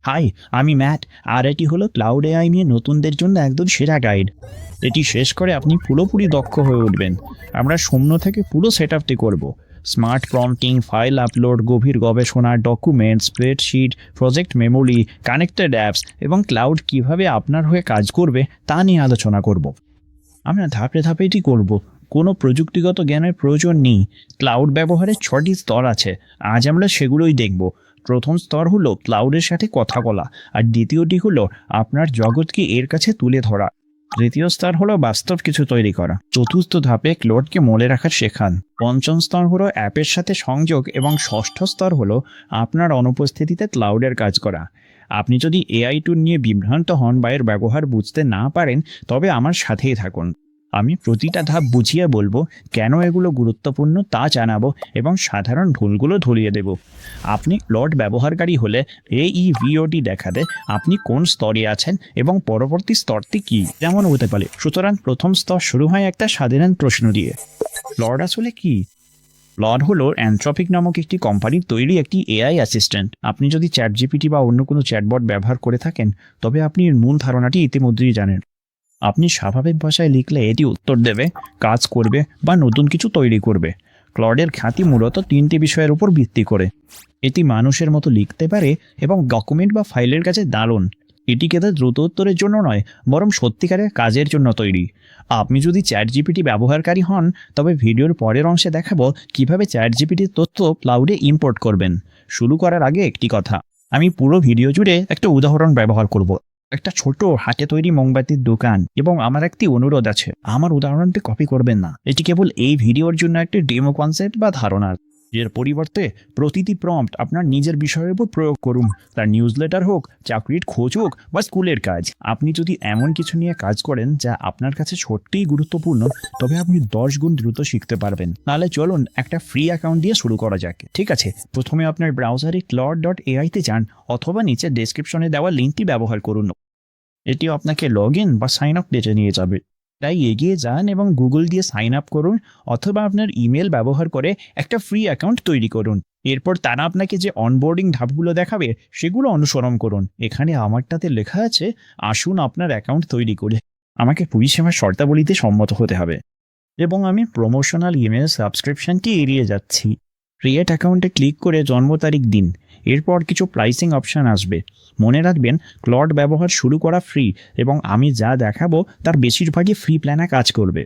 High, আমি mat, আর এটি হলো ক্লাউড এআই নিয়ে নতুনদের জন্য একদম সেরা গাইড। এটি শেষ করে আপনি পুরোপুরি দক্ষ হয়ে উঠবেন। আমরা শূন্য থেকে পুরো সেট আপটি করবো। স্মার্ট প্রম্পটিং, ফাইল আপলোড, গভীর গবেষণা, document, spreadsheet, project memory, connected apps এবং ক্লাউড কিভাবে আপনার হয়ে কাজ করবে তা নিয়ে আলোচনা করব। আমরা ধাপে ধাপে এটি করব। কোনো প্রযুক্তিগত জ্ঞানের প্রয়োজন নেই। ক্লাউড ব্যবহারের 6টি স্তর আছে। আজ আমরা সেগুলোই দেখব। প্রথম স্তর হলো ক্লাউডের সাথে কথা বলা, আর দ্বিতীয়টি হলো আপনার জগৎকে এর কাছে তুলে ধরা। তৃতীয় স্তর হলো বাস্তব কিছু তৈরি করা। চতুর্থ ধাপে ক্লাউডকে মনে রাখার শেখান। পঞ্চম স্তর হলো অ্যাপের সাথে সংযোগ, এবং ষষ্ঠ স্তর হলো আপনার অনুপস্থিতিতে ক্লাউডের কাজ করা। আপনি যদি এআই টুল নিয়ে বিভ্রান্ত হন বা এর ব্যবহার বুঝতে না পারেন, তবে আমার সাথেই থাকুন। আমি প্রতিটা ধাপ বুঝিয়ে বলবো, কেন এগুলো গুরুত্বপূর্ণ তা জানাবো, এবং সাধারণ ভুলগুলো ধরিয়ে দেব। আপনি ক্লাউড ব্যবহারকারী হলে এই ভিডিওটি দেখাতে আপনি কোন স্তরে আছেন এবং পরবর্তী স্তরটি কী যেমন হতে পারে। সুতরাং প্রথম স্তর শুরু হয় একটা সাধারণ প্রশ্ন দিয়ে, ক্লাউড আসলে কি? ক্লাউড হলো অ্যানথ্রপিক নামক একটি কোম্পানির তৈরি একটি এআই অ্যাসিস্ট্যান্ট। আপনি যদি চ্যাটজিপিটি বা অন্য কোনো চ্যাটবট ব্যবহার করে থাকেন, তবে আপনি এর মূল ধারণাটি ইতিমধ্যেই জানেন। আপনি স্বাভাবিক ভাষায় লিখলে এটি উত্তর দেবে, কাজ করবে বা নতুন কিছু তৈরি করবে। ক্লাউডের খ্যাতি মূলত 3টি বিষয়ের উপর ভিত্তি করে। এটি মানুষের মতো লিখতে পারে এবং ডকুমেন্ট বা ফাইলের কাছে দারুণ। এটি কেবল দ্রুত উত্তরের জন্য নয়, বরং সত্যিকারের কাজের জন্য তৈরি। আপনি যদি চ্যাটজিপিটি ব্যবহারকারী হন, তবে ভিডিওর পরের অংশে দেখাবো কিভাবে চ্যাটজিপিটির তথ্য ক্লাউডে ইম্পোর্ট করবেন। শুরু করার আগে একটি কথা, আমি পুরো ভিডিও জুড়ে একটা উদাহরণ ব্যবহার করব। একটা ছোট হাতে তৈরি মোমবাতির দোকান, এবং আমার একটি অনুরোধ আছে, আমার উদাহরণটি কপি করবেন না। এটি কেবল এই ভিডিওর জন্য একটি ডেমো কনসেপ্ট বা ধারণা। এর পরিবর্তে প্রতিটি প্রম্পট আপনার নিজের বিষয়ের উপর প্রয়োগ করুন। তার নিউজলেটার হোক, চাকরির খোঁজ হোক বা স্কুলের কাজ। আপনি যদি এমন কিছু নিয়ে কাজ করেন যা আপনার কাছে সত্যিই গুরুত্বপূর্ণ, তবে আপনি 10 গুণ দ্রুত শিখতে পারবেন। তাহলে চলুন একটা ফ্রি অ্যাকাউন্ট দিয়ে শুরু করা যাক। ঠিক আছে, প্রথমে আপনার ব্রাউজারে claude.ai তে যান, অথবা নিচে ডেসক্রিপশনে দেওয়া লিঙ্কটি ব্যবহার করুন। এটি আপনাকে লগ ইন বা সাইন আপ পেজে নিয়ে যাবে। তাই এগিয়ে যান এবং গুগল দিয়ে সাইন আপ করুন, অথবা আপনার ইমেল ব্যবহার করে একটা ফ্রি অ্যাকাউন্ট তৈরি করুন। এরপর তারা আপনাকে যে অনবোর্ডিং ধাপগুলো দেখাবে সেগুলো অনুসরণ করুন। এখানে আমারটাতে লেখা আছে, আসুন আপনার অ্যাকাউন্ট তৈরি করে। আমাকে পরিষেবার শর্তাবলীতে সম্মত হতে হবে, এবং আমি প্রমোশনাল ইমেল সাবস্ক্রিপশনটি এড়িয়ে যাচ্ছি। ক্রিয়েট অ্যাকাউন্টে ক্লিক করে জন্ম তারিখ দিন। এরপর কিছু প্রাইসিং অপশান আসবে। মনে রাখবেন, ক্লাউড ব্যবহার শুরু করা ফ্রি, এবং আমি যা দেখাবো তার বেশিরভাগই ফ্রি প্ল্যানে কাজ করবে।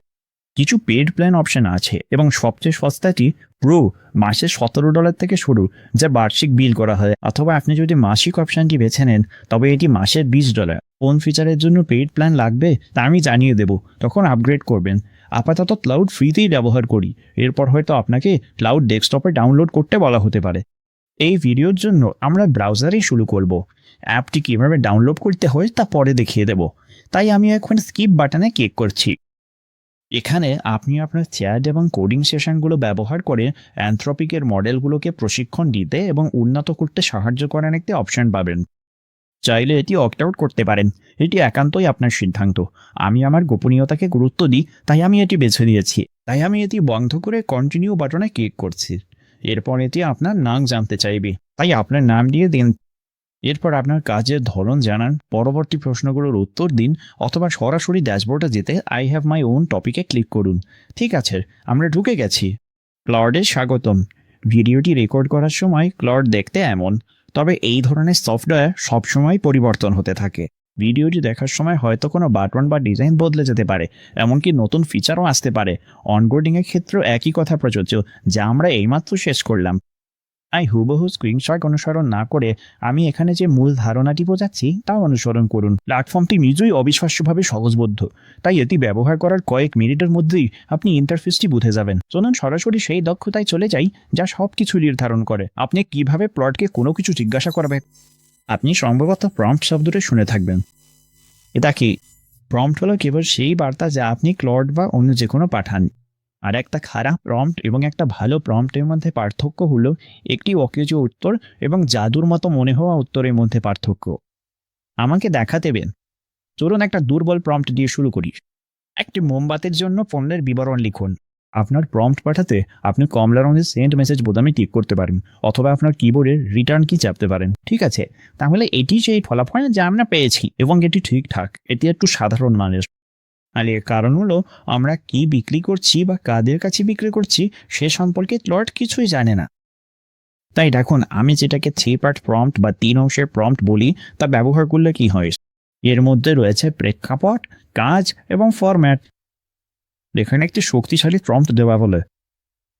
কিছু পেড প্ল্যান অপশান আছে, এবং সবচেয়ে সস্তাটি প্রো, মাসে $17 থেকে শুরু, যা বার্ষিক বিল করা হয়। অথবা আপনি যদি মাসিক অপশানটি বেছে নেন, তবে এটি মাসে $20। কোন ফিচারের জন্য পেড প্ল্যান লাগবে তা আমি জানিয়ে দেব, তখন আপগ্রেড করবেন। আপাতত ক্লাউড ফ্রিতেই ব্যবহার করি, এরপর হয়তো আপনাকে ক্লাউড ডেস্কটপে ডাউনলোড করতে বলা হতে পারে। এই ভিডিওর জন্য আমরা ব্রাউজারেই শুরু করব। অ্যাপটি কীভাবে ডাউনলোড করতে হয় তা পরে দেখিয়ে দেব, তাই আমি এখন স্কিপ বাটনে ক্লিক করছি। এখানে আপনি আপনার চ্যাট এবং কোডিং সেশনগুলো ব্যবহার করে অ্যানথ্রপিকের মডেলগুলোকে প্রশিক্ষণ দিতে এবং উন্নত করতে সাহায্য করার একটি অপশন পাবেন। চাইলে এটি অপ্ট আউট করতে পারেন, এটি একান্তই আপনার সিদ্ধান্ত। আমি আমার গোপনীয়তাকে গুরুত্ব দিই, তাই আমি এটি বেছে নিয়েছি। তাই আমি এটি বন্ধ করে কন্টিনিউ বাটনে ক্লিক করছি। এরপর এটি আপনার নাম জানতে চাইবে, তাই আপনার নাম দিয়ে দিন। এরপর আপনার কাজের ধরন জানান, পরবর্তী প্রশ্নগুলোর উত্তর দিন, অথবা সরাসরি ড্যাশবোর্ডে যেতে আই হ্যাভ মাই ওন টপিকে ক্লিক করুন। ঠিক আছে, আমরা ঢুকে গেছি। ক্লাউডে স্বাগতম। ভিডিওটি রেকর্ড করার সময় ক্লাউড দেখতে এমন, তবে এই ধরনের সফটওয়্যার সবসময় পরিবর্তন হতে থাকে। ভিডিওটি দেখার সময় হয়তো কোনো বাটন বা ডিজাইন বদলে যেতে পারে, এমনকি নতুন ফিচারও আসতে পারে। অনবোর্ডিংয়ের ক্ষেত্রেও একই কথা প্রযোজ্য, যা আমরা এইমাত্র শেষ করলাম। তাই হুবহু স্ক্রিনশট অনুসরণ না করে আমি এখানে যে মূল ধারণাটি বোঝাচ্ছি তা অনুসরণ করুন। প্ল্যাটফর্মটি নিজেই অবিশ্বাস্যভাবে সহজবোধ্য, তাই এটি ব্যবহার করার কয়েক মিনিটের মধ্যেই আপনি ইন্টারফেসটি বুঝে যাবেন। চলুন সরাসরি সেই দক্ষতায় চলে যাই যা সব কিছু নির্ধারণ করে আপনি কিভাবে প্লটকে কোনো কিছু জিজ্ঞাসা করবে। আপনি সম্ভবত প্রম্পট শব্দটি শুনে থাকবেন। এটা কি? প্রম্পট হলো কেবল সেই বার্তা যা আপনি ক্লাউড বা অন্য যে কোনো পাঠান। আর একটা খারাপ প্রম্পট এবং একটা ভালো প্রম্পটের মধ্যে পার্থক্য হলো একটি অকেজ উত্তর এবং জাদুর মতো মনে হওয়া উত্তরের মধ্যে পার্থক্য। আমাকে দেখা দেবেন। চলুন একটা দুর্বল প্রম্পট দিয়ে শুরু করি। একটি মোমবাতির জন্য পণ্যের বিবরণ লিখুন। আপনার প্রম্পট পাঠাতে আপনি কমলা রঙের সেন্ড মেসেজ বোতামে ক্লিক করতে পারেন অথবা আপনার কিবোর্ডের রিটার্ন কি চাপতে পারেন। ঠিক আছে, তাহলে এটি সেই ফলাফল যা আমরা পেয়েছি এবং এটি ঠিকঠাক। এটি একটু সাধারণ মানের। আর এর কারণ হলো আমরা কি বিক্রি করছি বা কাদের কাছে বিক্রি করছি সে সম্পর্কে ক্লার্ড কিছুই জানে না। তাই দেখুন, আমি যেটাকে 3 পার্ট প্রম্পট বা 3 অংশের প্রম্পট বলি তা ব্যবহার করলে কি হয়। এর মধ্যে রয়েছে প্রেক্ষাপট, কাজ এবং ফরম্যাট। এখানে একটি শক্তিশালী প্রম্পট দেওয়া বলে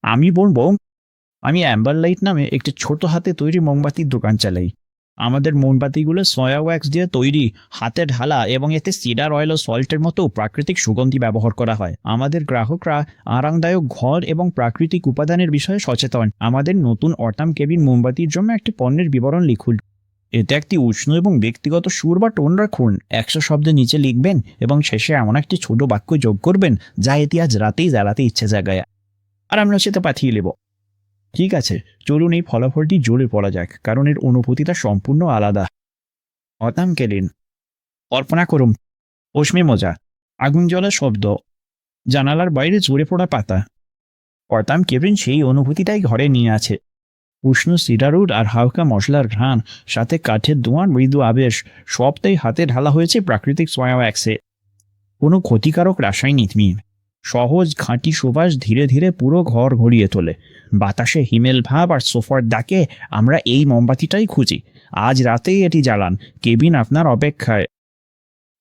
আমি বলবো, আমি অ্যাম্বার লাইট নামে একটি ছোট হাতে তৈরি মোমবাতির দোকান চালাই। আমাদের মোমবাতিগুলো সয়া ওয়্যাক্স দিয়ে তৈরি, হাতে ঢালা এবং এতে সিডার অয়েল ও সল্টের মতো প্রাকৃতিক সুগন্ধি ব্যবহার করা হয়। আমাদের গ্রাহকরা আরামদায়ক ঘর এবং প্রাকৃতিক উপাদানের বিষয়ে সচেতন। আমাদের নতুন অটাম কেবিন মোমবাতির জন্য একটি পণ্যের বিবরণ লিখুন। এতে একটি উষ্ণ এবং ব্যক্তিগত সুর বা টোন রাখুন। 100 শব্দের নিচে লিখবেন এবং শেষে এমন একটি ছোট বাক্য যোগ করবেন যা এটি আজ রাতেই জ্বালাতে ইচ্ছে জায়গায়, আর আমরা সেটা পাঠিয়ে নেব। ঠিক আছে, চলুন এই ফলাফলটি জোরে পড়া যাক, কারণ এর অনুভূতিটা সম্পূর্ণ আলাদা। অতাম কেলিন, কল্পনা করুন পশ্চিমে মোজা, আগুন জ্বলার শব্দ, জানালার বাইরে জোরে পড়া পাতা। অতাম কেবিন সেই অনুভূতিটাই ঘরে নিয়ে আছে। উষ্ণ সিডারউড আর হালকা মশলার ঘ্রাণ, সাথে কাঠের ধোঁয়ার মৃদু আবেশ, সবটাই হাতে ঢালা হয়েছে প্রাকৃতিক সয়া ওয়্যাক্সে। কোনো ক্ষতিকারক রাসায়নিক মিল। সহজ খাঁটি সুবাস ধীরে ধীরে পুরো ঘর ঘুরিয়ে তোলে। বাতাসে হিমেল ভাব আর সোফার ডাকে আমরা এই মোমবাতিটাই খুঁজি। আজ রাতেই এটি জ্বালান, কেবিন আপনার অপেক্ষায়।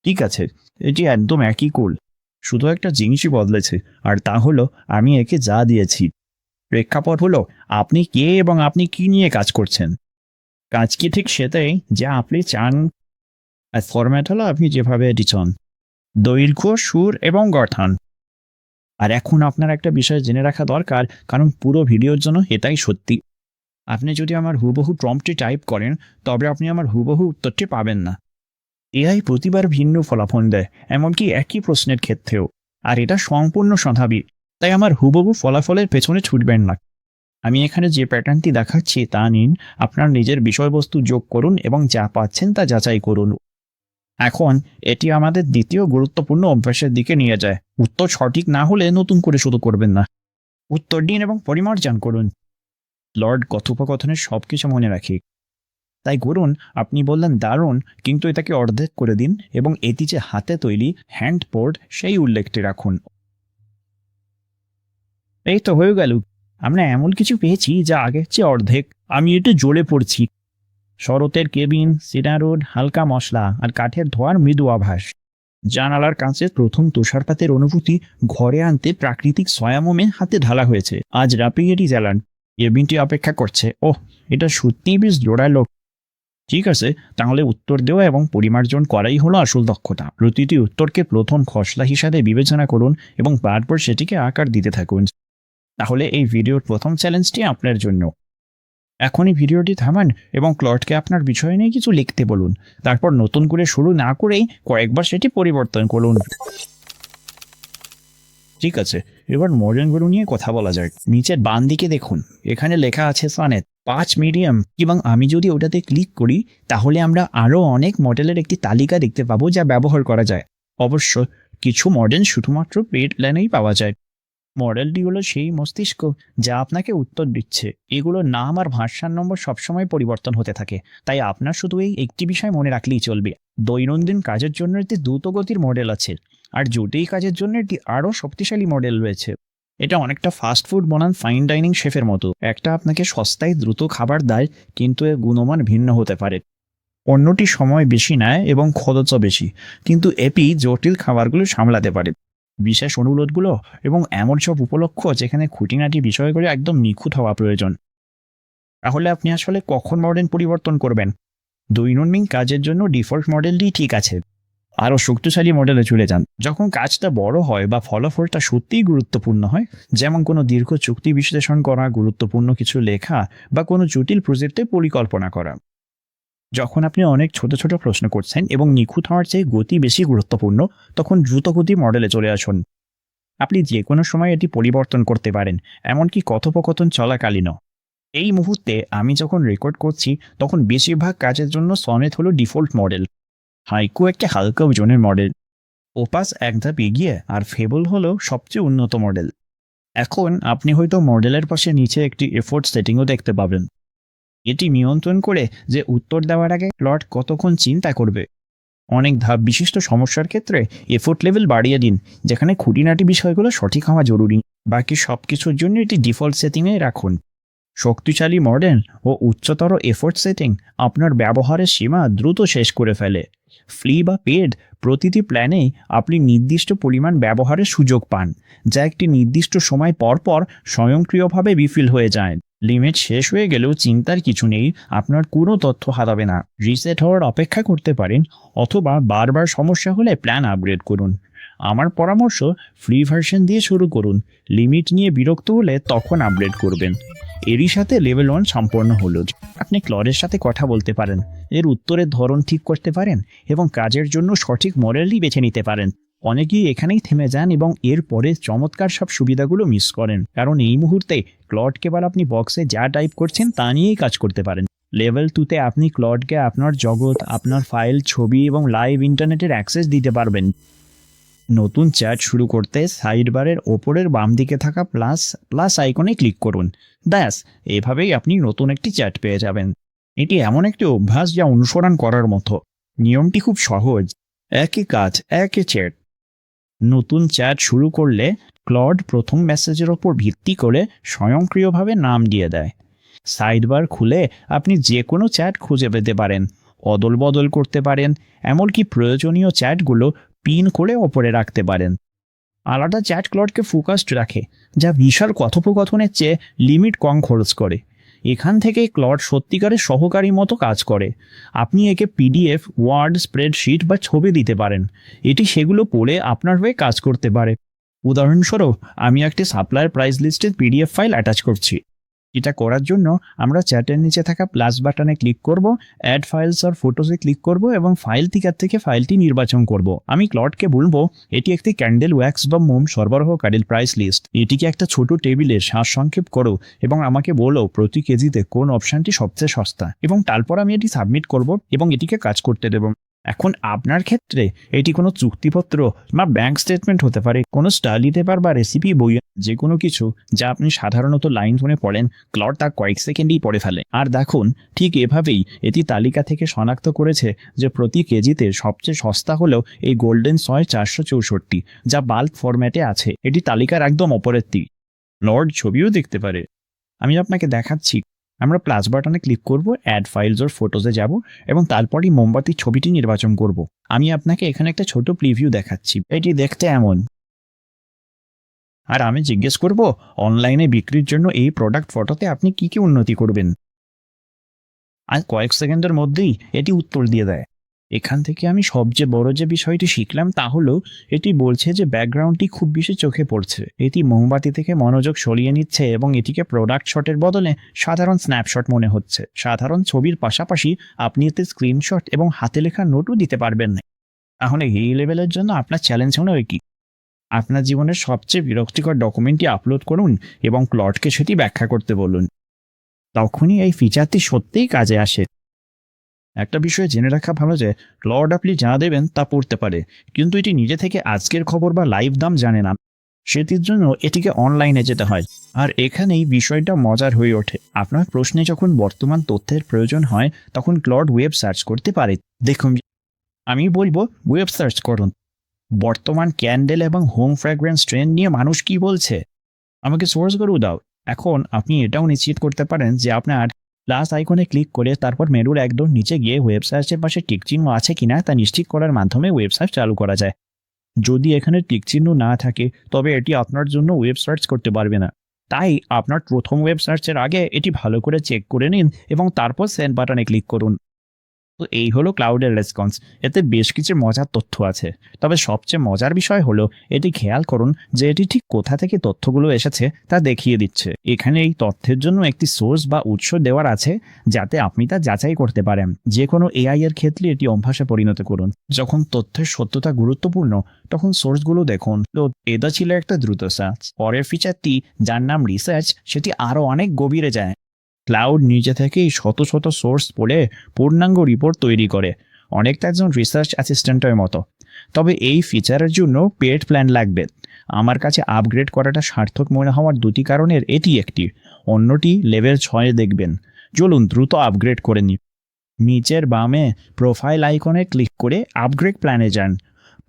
ঠিক আছে, এটি একদম একই কুল, শুধু একটা জিনিসই বদলেছে, আর তা হলো আমি একে যা দিয়েছি। প্রেক্ষাপট হলো আপনি কে এবং আপনি কি নিয়ে কাজ করছেন। কাজ কি ঠিক সেটাই যা আপনি চান, আর ফরম্যাট হলো আপনি যেভাবে এটি চান, দৈর্ঘ্য, সুর এবং গঠন। আর এখন আপনার একটা বিষয় জেনে রাখা দরকার, কারণ পুরো ভিডিওর জন্য এটাই সত্যি। আপনি যদি আমার হুবহু প্রম্পটটি টাইপ করেন তবে আপনি আমার হুবহু উত্তরটি পাবেন না। এআই প্রতিবার ভিন্ন ফলাফল দেয়, এমনকি একই প্রশ্নের ক্ষেত্রেও। আর এটা সম্পূর্ণ স্বাভাবিক। তাই আমার হুবহু ফলাফলের পেছনে ছুটবেন না। আমি এখানে যে প্যাটার্নটি দেখাচ্ছি তা নিন, আপনার নিজের বিষয়বস্তু যোগ করুন এবং যা পাচ্ছেন তা যাচাই করুন। এখন এটি আমাদের দ্বিতীয় গুরুত্বপূর্ণ অভ্যাসের দিকে নিয়ে যায়। উত্তর সঠিক না হলে নতুন করে শুরু করবেন না। উত্তর দিন এবং পরিমার্জন করুন। লর্ড কথোপকথনের সবকিছু মনে রাখি। তাই করুন, আপনি বললেন দারুণ, কিন্তু এটাকে অর্ধেক করে দিন এবং এটি যে হাতে তৈরি হ্যান্ড পোর্ড সেই উল্লেখটি রাখুন। এই তো হয়ে গেল, আমরা এমন কিছু পেয়েছি যা আগের চেয়ে অর্ধেক। আমি এটা জ্বলে পড়ছি। শরতের কেবিন, সিডারউড, হালকা মশলা আর কাঠের ধোঁয়ার মৃদু আভাস। জানালার কাছে প্রথম তুষারপাতের অনুভূতি ঘরে আনতে প্রাকৃতিক সয়ামোমে হাতে ঢালা হয়েছে। আজ রাতেই এটি জ্বালান, কেবিনটি অপেক্ষা করছে। ওহ, এটা সত্যিই বেশ জোরালো। ঠিক আছে, তাহলে উত্তর দেওয়া এবং পরিমার্জন করাই হলো আসল দক্ষতা। প্রতিটি উত্তরকে প্রথম খসড়া হিসাবে বিবেচনা করুন এবং তারপর সেটিকে আকার দিতে থাকুন। তাহলে এই ভিডিওর প্রথম চ্যালেঞ্জটি আপনার জন্য। এখনই ভিডিওটি থামান এবং ক্লডকে আপনার বিষয় নিয়ে কিছু লিখতে বলুন। তারপর নতুন করে শুরু না করেই কয়েকবার সেটি পরিবর্তন করুন। ঠিক আছে, এবার মডার্নগুলো নিয়ে কথা বলা যাক। নিচের বাম দিকে দেখুন, এখানে লেখা আছে সনেট 5 মিডিয়াম, এবং আমি যদি ওটাতে ক্লিক করি তাহলে আমরা আরও অনেক মডেলের একটি তালিকা দেখতে পাবো যা ব্যবহার করা যায়। অবশ্য কিছু মডেল শুধুমাত্র পেড প্ল্যানেই পাওয়া যায়। মডেলটি হলো সেই মস্তিষ্ক যা আপনাকে উত্তর দিচ্ছে। এগুলোর নাম আর ভার্সন নম্বর সবসময় পরিবর্তন হতে থাকে, তাই আপনার শুধু এই একটি বিষয় মনে রাখলেই চলবে। দৈনন্দিন কাজের জন্য একটি দ্রুতগতির মডেল আছে, আর জটিল কাজের জন্য একটি আরও শক্তিশালী মডেল রয়েছে। এটা অনেকটা ফাস্ট ফুড বনাম ফাইন ডাইনিং শেফের মতো। একটা আপনাকে সস্তায় দ্রুত খাবার দেয়, কিন্তু এর গুণমান ভিন্ন হতে পারে। অন্যটি সময় বেশি নেয় এবং খরচও বেশি, কিন্তু এপি জটিল খাবারগুলো সামলাতে পারে। বিশেষ অনুরোধগুলো এবং এমন সব উপলক্ষ যেখানে খুঁটিনাটি বিষয়গুলো একদম নিখুঁত হওয়া প্রয়োজন। তাহলে আপনি আসলে কখন মডেল পরিবর্তন করবেন? দৈনন্দিন কাজের জন্য ডিফল্ট মডেলটি ঠিক আছে। আরও শক্তিশালী মডেলে চলে যান যখন কাজটা বড় হয় বা ফলাফলটা সত্যিই গুরুত্বপূর্ণ হয়, যেমন কোনো দীর্ঘ চুক্তি বিশ্লেষণ করা, গুরুত্বপূর্ণ কিছু লেখা বা কোনো জটিল প্রজেক্টে পরিকল্পনা করা। যখন আপনি অনেক ছোট ছোট প্রশ্ন করছেন এবং নিখুঁত হওয়ার চেয়ে গতি বেশি গুরুত্বপূর্ণ, তখন দ্রুতগতি মডেলে চলে আসুন। আপনি যে কোনো সময় এটি পরিবর্তন করতে পারেন, এমনকি কথোপকথন চলাকালীনও। এই মুহূর্তে আমি যখন রেকর্ড করছি তখন বেশিরভাগ কাজের জন্য সনেট হলো ডিফল্ট মডেল। হাইকু একটা হালকা ওজনের মডেল। ওপাস এক ধাপ এগিয়ে, আর ফেবল হলো সবচেয়ে উন্নত মডেল। এখন আপনি হয়তো মডেলের পাশে নিচে একটি এফোর্ট সেটিংও দেখতে পাবেন। এটি নিয়ন্ত্রণ করে যে উত্তর দেওয়ার আগে ক্লড কতক্ষণ চিন্তা করবে। অনেক ধাপ বিশিষ্ট সমস্যার ক্ষেত্রে এফোর্ট লেভেল বাড়িয়ে দিন, যেখানে খুঁটিনাটি বিষয়গুলো সঠিক হওয়া জরুরি। বাকি সব কিছুর জন্য এটি ডিফল্ট সেটিংয়ে রাখুন। শক্তিশালী মডেল ও উচ্চতর এফোর্ট সেটিং আপনার ব্যবহারের সীমা দ্রুত শেষ করে ফেলে। ফ্রি বা পেড প্রতিটি প্ল্যানেই আপনি নির্দিষ্ট পরিমাণ ব্যবহারের সুযোগ পান, যা একটি নির্দিষ্ট সময় পর পর স্বয়ংক্রিয়ভাবে রিফিল হয়ে যায়। লিমিট শেষ হয়ে গেলেও চিন্তার কিছু নেই, আপনার কোনো তথ্য হারাবে না। রিসেট হওয়ার অপেক্ষা করতে পারেন, অথবা বারবার সমস্যা হলে প্ল্যান আপগ্রেড করুন। আমার পরামর্শ, ফ্রি ভার্সন দিয়ে শুরু করুন। লিমিট নিয়ে বিরক্ত হলে তখন আপগ্রেড করবেন। এরই সাথে লেভেল 1 সম্পন্ন হলো। আপনি ক্লডের সাথে কথা বলতে পারেন, এর উত্তরের ধরন ঠিক করতে পারেন এবং কাজের জন্য সঠিক মডেলই বেছে নিতে পারেন। অনেকেই এখানেই থেমে যান এবং এর পরে চমৎকার সব সুবিধাগুলো মিস করেন, কারণ এই মুহূর্তে ক্লড কেবল আপনি বক্সে যা টাইপ করছেন তা নিয়েই কাজ করতে পারেন। লেভেল 2তে আপনি ক্লডকে আপনার জগৎ, আপনার ফাইল, ছবি এবং লাইভ ইন্টারনেটের অ্যাক্সেস দিতে পারবেন। নতুন চ্যাট শুরু করতে সাইড বারের ওপরের বাম দিকে থাকা প্লাস আইকনে ক্লিক করুন। ব্যাস, এভাবেই আপনি নতুন একটি চ্যাট পেয়ে যাবেন। এটি এমন একটি অভ্যাস যা অনুসরণ করার মতো। নিয়মটি খুব সহজ, একই কাজ, একই চ্যাট। নতুন চ্যাট শুরু করলে ক্লড প্রথম মেসেজের ওপর ভিত্তি করে স্বয়ংক্রিয়ভাবে নাম দিয়ে দেয়। সাইডবার খুলে আপনি যে কোনো চ্যাট খুঁজে পেতে পারেন, অদল বদল করতে পারেন, এমনকি প্রয়োজনীয় চ্যাটগুলো পিন করে ওপরে রাখতে পারেন। আলাদা চ্যাট ক্লডকে ফোকাসড রাখে, যা বিশাল কথোপকথনের চেয়ে লিমিট কম খরচ করে। এখান থেকে ক্লড সত্যিকারের সহকারী মতো কাজ করে। আপনি একে পিডিএফ, ওয়ার্ড, স্প্রেডশিট বা ছবি দিতে পারেন, এটি সেগুলো পড়ে আপনার হয়ে কাজ করতে পারে। উদাহরণস্বরূপ, আমি একটি সাপ্লায়ার প্রাইস লিস্টের পিডিএফ ফাইল অ্যাটাচ করছি। এটা করার জন্য আমরা চ্যাটের নিচে থাকা প্লাস বাটনে ক্লিক করব, অ্যাড ফাইলস আর ফটোসে ক্লিক করব এবং ফাইল টিকার থেকে ফাইলটি নির্বাচন করব। আমি ক্লডকে বলবো এটি একটি ক্যান্ডেল ওয়্যাক্স বা মোম সরবরাহকারীর প্রাইস লিস্ট। এটিকে একটা ছোট টেবিলে সারসংক্ষেপ করো এবং আমাকে বলো প্রতি কেজিতে কোন অপশনটি সবচেয়ে সস্তা, এবং তারপর আমি এটি সাবমিট করব এবং এটিকে কাজ করতে দেব। এখন আপনার ক্ষেত্রে এটি কোনো চুক্তিপত্র বা ব্যাংক স্টেটমেন্ট হতে পারে, কোনো স্টাডি পেপার বা রেসিপি বই, যে কোনো কিছু যা আপনি সাধারণত লাইন ধরে পড়েন, ক্লড তা কয়েক সেকেন্ডেই পড়ে ফেলে। আর দেখুন, ঠিক এভাবেই এটি তালিকা থেকে শনাক্ত করেছে যে প্রতি কেজিতে সবচেয়ে সস্তা হলেও এই গোল্ডেন সয় 464, যা বাল্ক ফরম্যাটে আছে। এটি তালিকার একদম অপরের দিক। ক্লড ছবিও দেখতে পারে। আমি আপনাকে দেখাচ্ছি। আমরা প্লাস বাটনে ক্লিক করব, অ্যাড ফাইলস ওর ফটোসে যাব এবং তারপরই মোমবাতির ছবিটি নির্বাচন করব। আমি আপনাকে এখানে একটা ছোট প্রিভিউ দেখাচ্ছি। এটি দেখতে এমন। আর আমি জিজ্ঞেস করব, অনলাইনে বিক্রির জন্য এই প্রোডাক্ট ফটোতে আপনি কি কি উন্নতি করবেন। আর কয়েক সেকেন্ডের মধ্যেই এটি উত্তর দিয়ে দেয়। এখান থেকে আমি সবচেয়ে বড় যে বিষয়টি শিখলাম তা হলো, এটি বলছে যে ব্যাকগ্রাউন্ডটি খুব বেশি চোখে পড়ছে। এটি মোমবাতি থেকে মনোযোগ সরিয়ে নিচ্ছে এবং এটিকে প্রোডাক্ট শটের বদলে সাধারণ স্ন্যাপশট মনে হচ্ছে। সাধারণ ছবির পাশাপাশি আপনি এতে স্ক্রিনশট এবং হাতে লেখা নোটও দিতে পারবেন না। তাহলে এই লেভেলের জন্য আপনার চ্যালেঞ্জ হলো কি? আপনার জীবনের সবচেয়ে বিরক্তিকর ডকুমেন্টটি আপলোড করুন এবং ক্লডকে সেটি ব্যাখ্যা করতে বলুন। তখনই এই ফিচারটি সত্যিই কাজে আসে। একটা বিষয় জেনে রাখা ভালো যে ক্লড আপনি যা দেবেন তা পড়তে পারে, কিন্তু এটি নিজে থেকে আজকের খবর বা লাইভ দাম জানে না। সেটির জন্য এটিকে অনলাইনে যেতে হয়। আর এখানেই বিষয়টা মজার হয়ে ওঠে। আপনার প্রশ্নে যখন বর্তমান তথ্যের প্রয়োজন হয়, তখন ক্লড ওয়েব সার্চ করতে পারে। দেখুন, আমি বলবো ওয়েব সার্চ করুন, বর্তমান ক্যান্ডেল এবং হোম ফ্র্যাগ্রেন্স ট্রেন্ড নিয়ে মানুষ কি বলছে, আমাকে সোর্স করে দাও। এখন আপনি এটাও নিশ্চিত করতে পারেন যে আপনার প্লাস আইকনে ক্লিক করে তারপর মেনুর একদম নিচে গিয়ে ওয়েব সার্চের পাশে টিক চিহ্ন আছে কিনা তা নিশ্চিত করার মাধ্যমে ওয়েব সার্চ চালু করা যায়। যদি এখানে টিক চিহ্ন না থাকে, তবে এটি আপনার জন্য ওয়েব সার্চ করতে পারবে না। তাই আপনার প্রথম ওয়েব সার্চের আগে এটি ভালো করে চেক করে নিন এবং তারপর সেন্ড বাটনে ক্লিক করুন। তো এই হলো ক্লাউডের রেসপন্স। এতে বেশ কিছু মজার তথ্য আছে, তবে সবচেয়ে মজার বিষয় হলো এটি খেয়াল করুন যে এটি ঠিক কোথা থেকে তথ্যগুলো এসেছে তা দেখিয়ে দিচ্ছে। এখানে এই তথ্যের জন্য একটি সোর্স বা উৎস দেওয়ার আছে, যাতে আপনি তা যাচাই করতে পারেন। যে কোনো এআই এর ক্ষেত্রে এটি অভ্যাসে পরিণত করুন। যখন তথ্যের সত্যতা গুরুত্বপূর্ণ, তখন সোর্সগুলো দেখুন। তো এটা ছিল একটা দ্রুত সার্চ। পরের ফিচারটি, যার নাম রিসার্চ, সেটি আরও অনেক গভীরে যায়। ক্লাউড নিজে থেকেই শত শত সোর্স পড়ে পূর্ণাঙ্গ রিপোর্ট তৈরি করে, অনেকটা একজন রিসার্চ অ্যাসিস্ট্যান্টের মতো। তবে এই ফিচারের জন্য পেড প্ল্যান লাগবে। আমার কাছে আপগ্রেড করাটা সার্থক মনে হওয়ার দুটি কারণের এটি একটি, অন্যটি লেভেল 6-এ দেখবেন। চলুন দ্রুত আপগ্রেড করে নিই। নিচের বামে প্রোফাইল আইকনে ক্লিক করে আপগ্রেড প্ল্যানে যান।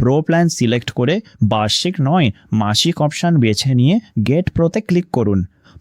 প্রো প্ল্যান সিলেক্ট করে বার্ষিক নয় মাসিক অপশান বেছে নিয়ে গেট প্রোতে ক্লিক করুন।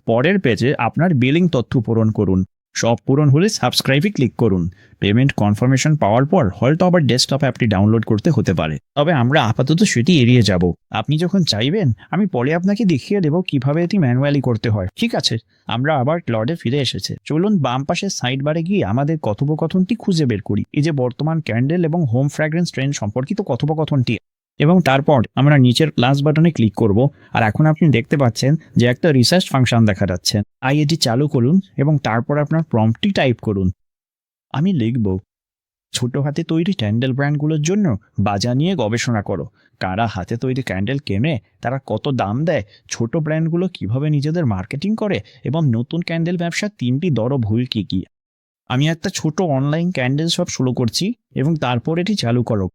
পরের পেজে আপনার বিলিং তথ্য পূরণ করুন। সব পূরণ হলে সাবস্ক্রাইবে ক্লিক করুন। পেমেন্ট কনফার্মেশন পাওয়ার পর হয়তো আবার ডেস্কটপ অ্যাপটি ডাউনলোড করতে হতে পারে, তবে আমরা আপাতত সেটি এড়িয়ে যাব। আপনি যখন চাইবেন আমি পরে আপনাকে দেখিয়ে দেব কিভাবে এটি ম্যানুয়ালি করতে হয়। ঠিক আছে, আমরা আবার ক্লডে ফিরে এসেছে। চলুন বাম পাশের সাইড বারে গিয়ে আমাদের কথোপকথনটি খুঁজে বের করি। এই যে বর্তমান ক্যান্ডেল এবং হোম ফ্র্যাগ্রেন্স ট্রেন্ড সম্পর্কিত কথোপকথনটি, এবং তারপর আমরা নিচের প্লাস বাটনে ক্লিক করব। আর এখন আপনি দেখতে পাচ্ছেন যে একটা রিসার্চ ফাংশন দেখা যাচ্ছে। এটি চালু করুন এবং তারপর আপনার প্রম্পটটি টাইপ করুন। আমি লিখব, ছোট হাতে তৈরি ক্যান্ডেল ব্র্যান্ডগুলোর জন্য বাজার নিয়ে গবেষণা করো। কারা হাতে তৈরি ক্যান্ডেল কেনে, তারা কত দাম দেয়, ছোট ব্র্যান্ডগুলো কিভাবে নিজেদের মার্কেটিং করে, এবং নতুন ক্যান্ডেল ব্যবসার 3টি বড় ভুল কী কী। আমি একটা ছোট অনলাইন ক্যান্ডেল শপ শুরু করছি এবং তারপর এটি চালু করো।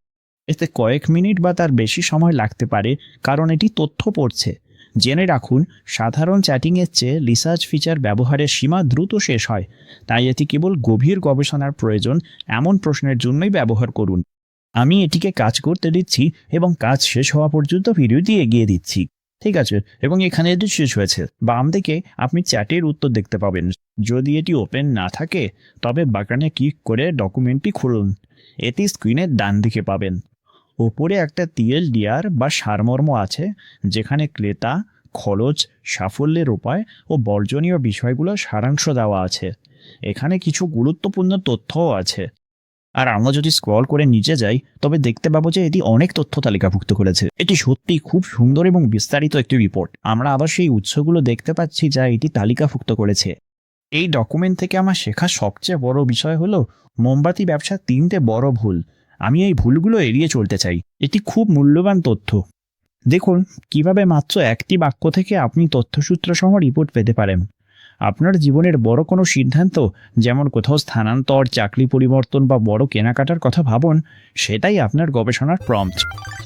এতে কয়েক মিনিট বা তার বেশি সময় লাগতে পারে, কারণ এটি তথ্য পড়ছে। জেনে রাখুন, সাধারণ চ্যাটিংয়ের চেয়ে রিসার্চ ফিচার ব্যবহারের সীমা দ্রুত শেষ হয়, তাই এটি কেবল গভীর গবেষণার প্রয়োজন এমন প্রশ্নের জন্যই ব্যবহার করুন। আমি এটিকে কাজ করতে দিচ্ছি এবং কাজ শেষ হওয়া পর্যন্ত ভিডিওটি এগিয়ে দিচ্ছি। ঠিক আছে, এবং এখানে এটি শেষ হয়েছে। বাম দিকে আপনি চ্যাটের উত্তর দেখতে পাবেন। যদি এটি ওপেন না থাকে তবে বাটনে ক্লিক করে ডকুমেন্টটি খুলুন। এটি স্ক্রিনের ডান দিকে পাবেন। ওপরে একটা TLDR বা সারমর্ম আছে, যেখানে ক্রেতা, খরচ, সাফল্যের উপায় ও বর্জনীয় বিষয়গুলোর সারাংশ দেওয়া আছে। এখানে কিছু গুরুত্বপূর্ণ তথ্যও আছে। আর আমরা যদি স্ক্রল করে নিচে যাই তবে দেখতে পাবো যে এটি অনেক তথ্য তালিকাভুক্ত করেছে। এটি সত্যিই খুব সুন্দর এবং বিস্তারিত একটি রিপোর্ট। আমরা আবার সেই উৎসগুলো দেখতে পাচ্ছি যা এটি তালিকাভুক্ত করেছে। এই ডকুমেন্ট থেকে আমার শেখা সবচেয়ে বড় বিষয় হলো মোমবাতি ব্যবসার 3টে বড় ভুল। আমি এই ভুলগুলো এড়িয়ে চলতে চাই। এটি খুব মূল্যবান তথ্য। দেখুন কিভাবে মাত্র একটি বাক্য থেকে আপনি তথ্যসূত্র সহ রিপোর্ট পেতে পারেন। আপনার জীবনের বড় কোনো সিদ্ধান্ত, যেমন কোথাও স্থানান্তর, চাকরি পরিবর্তন বা বড় কেনাকাটার কথা ভাবুন, সেটাই আপনার গবেষণার প্রম্পট।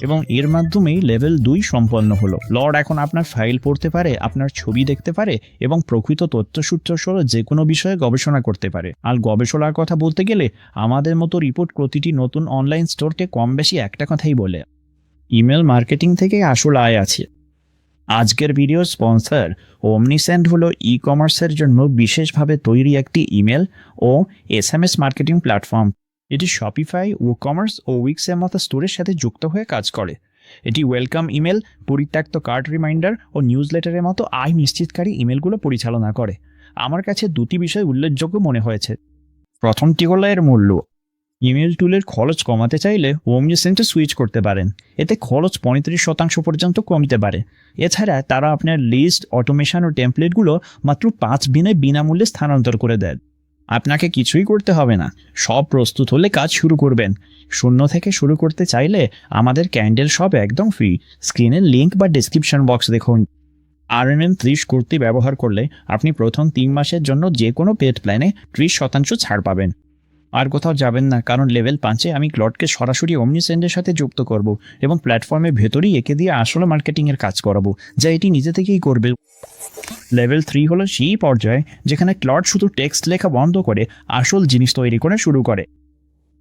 এবং এর মাধ্যমেই লেভেল 2 সম্পন্ন হলো। ক্লড এখন আপনার ফাইল পড়তে পারে, আপনার ছবি দেখতে পারে এবং প্রকৃত তথ্যসূত্র সহ যে কোনো বিষয়ে গবেষণা করতে পারে। আর গবেষণার কথা বলতে গেলে আমাদের মতো রিপোর্ট প্রতিটি নতুন অনলাইন স্টোরকে কম বেশি একটা কথাই বলে, ইমেল মার্কেটিং থেকে আসল আয় আছে। আজকের ভিডিও স্পন্সর ওমনিসেন্ট হলো ই-কমার্সের জন্য বিশেষভাবে তৈরি একটি ইমেল ও SMS মার্কেটিং প্ল্যাটফর্ম। এটি শপিফাই, WooCommerce ও উইক্সের মতো স্টোরের সাথে যুক্ত হয়ে কাজ করে। এটি ওয়েলকাম ইমেল, পরিত্যক্ত কার্ড রিমাইন্ডার ও নিউজলেটারের মতো আয় নিশ্চিতকারী ইমেলগুলো পরিচালনা করে। আমার কাছে দুটি বিষয় উল্লেখযোগ্য মনে হয়েছে। প্রথমটি হলো এর মূল্য। ইমেল টুলের খরচ কমাতে চাইলে ওমনিসেন্টে সুইচ করতে পারেন। এতে খরচ 35% পর্যন্ত কমতে পারে। এছাড়া তারা আপনার লিস্ট, অটোমেশন ও টেমপ্লেটগুলো মাত্র 5 দিনে বিনামূল্যে স্থানান্তর করে দেন। আপনাকে কিছুই করতে হবে না, সব প্রস্তুত হলে কাজ শুরু করবেন। 0 থেকে শুরু করতে চাইলে আমাদের ক্যান্ডেল শপ একদম ফ্রি। স্ক্রিনের লিঙ্ক বা ডেসক্রিপশন বক্স দেখুন। RNN 30 কুর্তি ব্যবহার করলে আপনি প্রথম 3 মাসের জন্য যে কোনো পেড প্ল্যানে 30% ছাড় পাবেন। আর কোথাও যাবেন না, কারণ লেভেল 5-এ আমি ক্লডকে সরাসরি ওমনিসেন্টের সাথে যুক্ত করব এবং প্ল্যাটফর্মের ভেতরেই একে দিয়ে আসলে মার্কেটিংয়ের কাজ করাবো, যা এটি নিজে থেকেই করবে। লেভেল 3 হলো সেই পর্যায়ে যেখানে ক্লড শুধু টেক্সট লেখা বন্ধ করে আসল জিনিস তৈরি করে শুরু করে।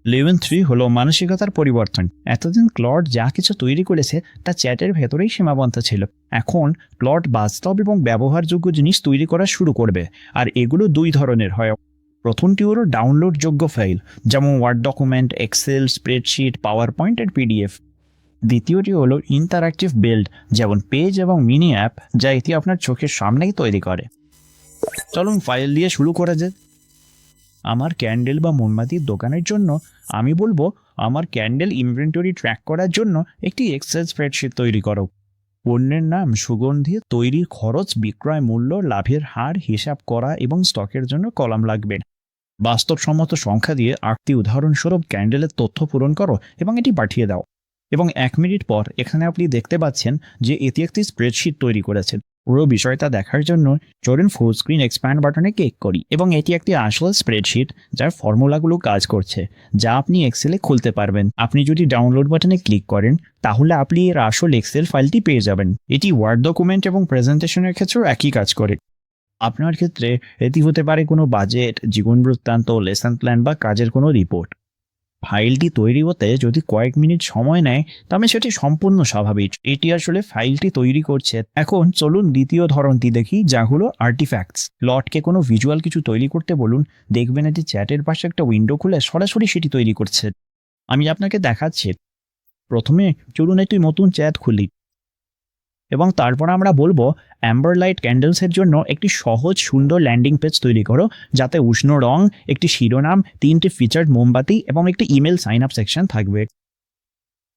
লেভেল 3 হলো মানসিকতার পরিবর্তন। এতদিন ক্লড যা কিছু তৈরি করেছে তা চ্যাটের ভেতরেই সীমাবদ্ধ ছিল। এখন ক্লড বাস্তব এবং ব্যবহারযোগ্য জিনিস তৈরি করা শুরু করবে। আর এগুলো 2 ধরনের হয়। প্রথমটি হলো ডাউনলোডযোগ্য ফাইল, যেমন word document, Excel, spreadsheet, PowerPoint আর PDF। দ্বিতীয়টি হলো ইন্টারঅ্যাক্টিভ বিল্ড, যেমন পেজ এবং মিনি অ্যাপ, যা এটি আপনার চোখের সামনেই তৈরি করে। চলুন ফাইল দিয়ে শুরু করা যাক। আমার ক্যান্ডেল বা মোমবাতির দোকানের জন্য আমি বলবো আমার ক্যান্ডেল ইনভেন্টরি ট্র্যাক করার জন্য একটি এক্সেল স্প্রেডশিট তৈরি করো। পণ্যের নাম, সুগন্ধি, তৈরির খরচ, বিক্রয় মূল্য, লাভের হার হিসাব করা এবং স্টকের জন্য কলাম লাগবে। বাস্তবসম্মত সংখ্যা দিয়ে 8টি উদাহরণস্বরূপ ক্যান্ডেলের তথ্য পূরণ করো এবং এটি পাঠিয়ে দাও। এবং 1 মিনিট পর এখানে আপনি দেখতে পাচ্ছেন যে এটি একটি স্প্রেডশিট তৈরি করেছে। পুরো বিষয়টা দেখার জন্য চলুন ফুল স্ক্রিন এক্সপ্যান্ড বাটনে ক্লিক করি এবং এটি একটি আসল স্প্রেডশিট যার ফর্মুলাগুলো কাজ করছে, যা আপনি এক্সেলে খুলতে পারবেন। আপনি যদি ডাউনলোড বাটনে ক্লিক করেন তাহলে আপনি এর আসল এক্সেল ফাইলটি পেয়ে যাবেন। এটি ওয়ার্ড ডকুমেন্ট এবং প্রেজেন্টেশনের ক্ষেত্রেও একই কাজ করে। আপনার ক্ষেত্রে এটি হতে পারে কোনো বাজেট, জীবন বৃত্তান্ত, লেসন প্ল্যান বা কাজের কোনো রিপোর্ট। ফাইলটি তৈরি হতে যদি কয়েক মিনিট সময় নেয় তবে সেটি সম্পূর্ণ স্বাভাবিক। এটি আসলে ফাইলটি তৈরি করছে। এখন চলুন দ্বিতীয় ধরনটি দেখি, যা হলো আর্টিফ্যাক্টস। লটকে কোনো ভিজুয়াল কিছু তৈরি করতে বলুন, দেখবেন এটি চ্যাটের পাশে একটা উইন্ডো খুলে সরাসরি সেটি তৈরি করছে। আমি আপনাকে দেখাচ্ছি। প্রথমে চলুন একটি নতুন চ্যাট খুলি এবং তারপর আমরা বলবো অ্যাম্বার লাইট ক্যান্ডেলসের জন্য একটি সহজ সুন্দর ল্যান্ডিং পেজ তৈরি করো, যাতে উষ্ণ রং, একটি শিরোনাম, 3টি ফিচার্ড মোমবাতি এবং একটি ইমেল সাইন আপ সেকশন থাকবে।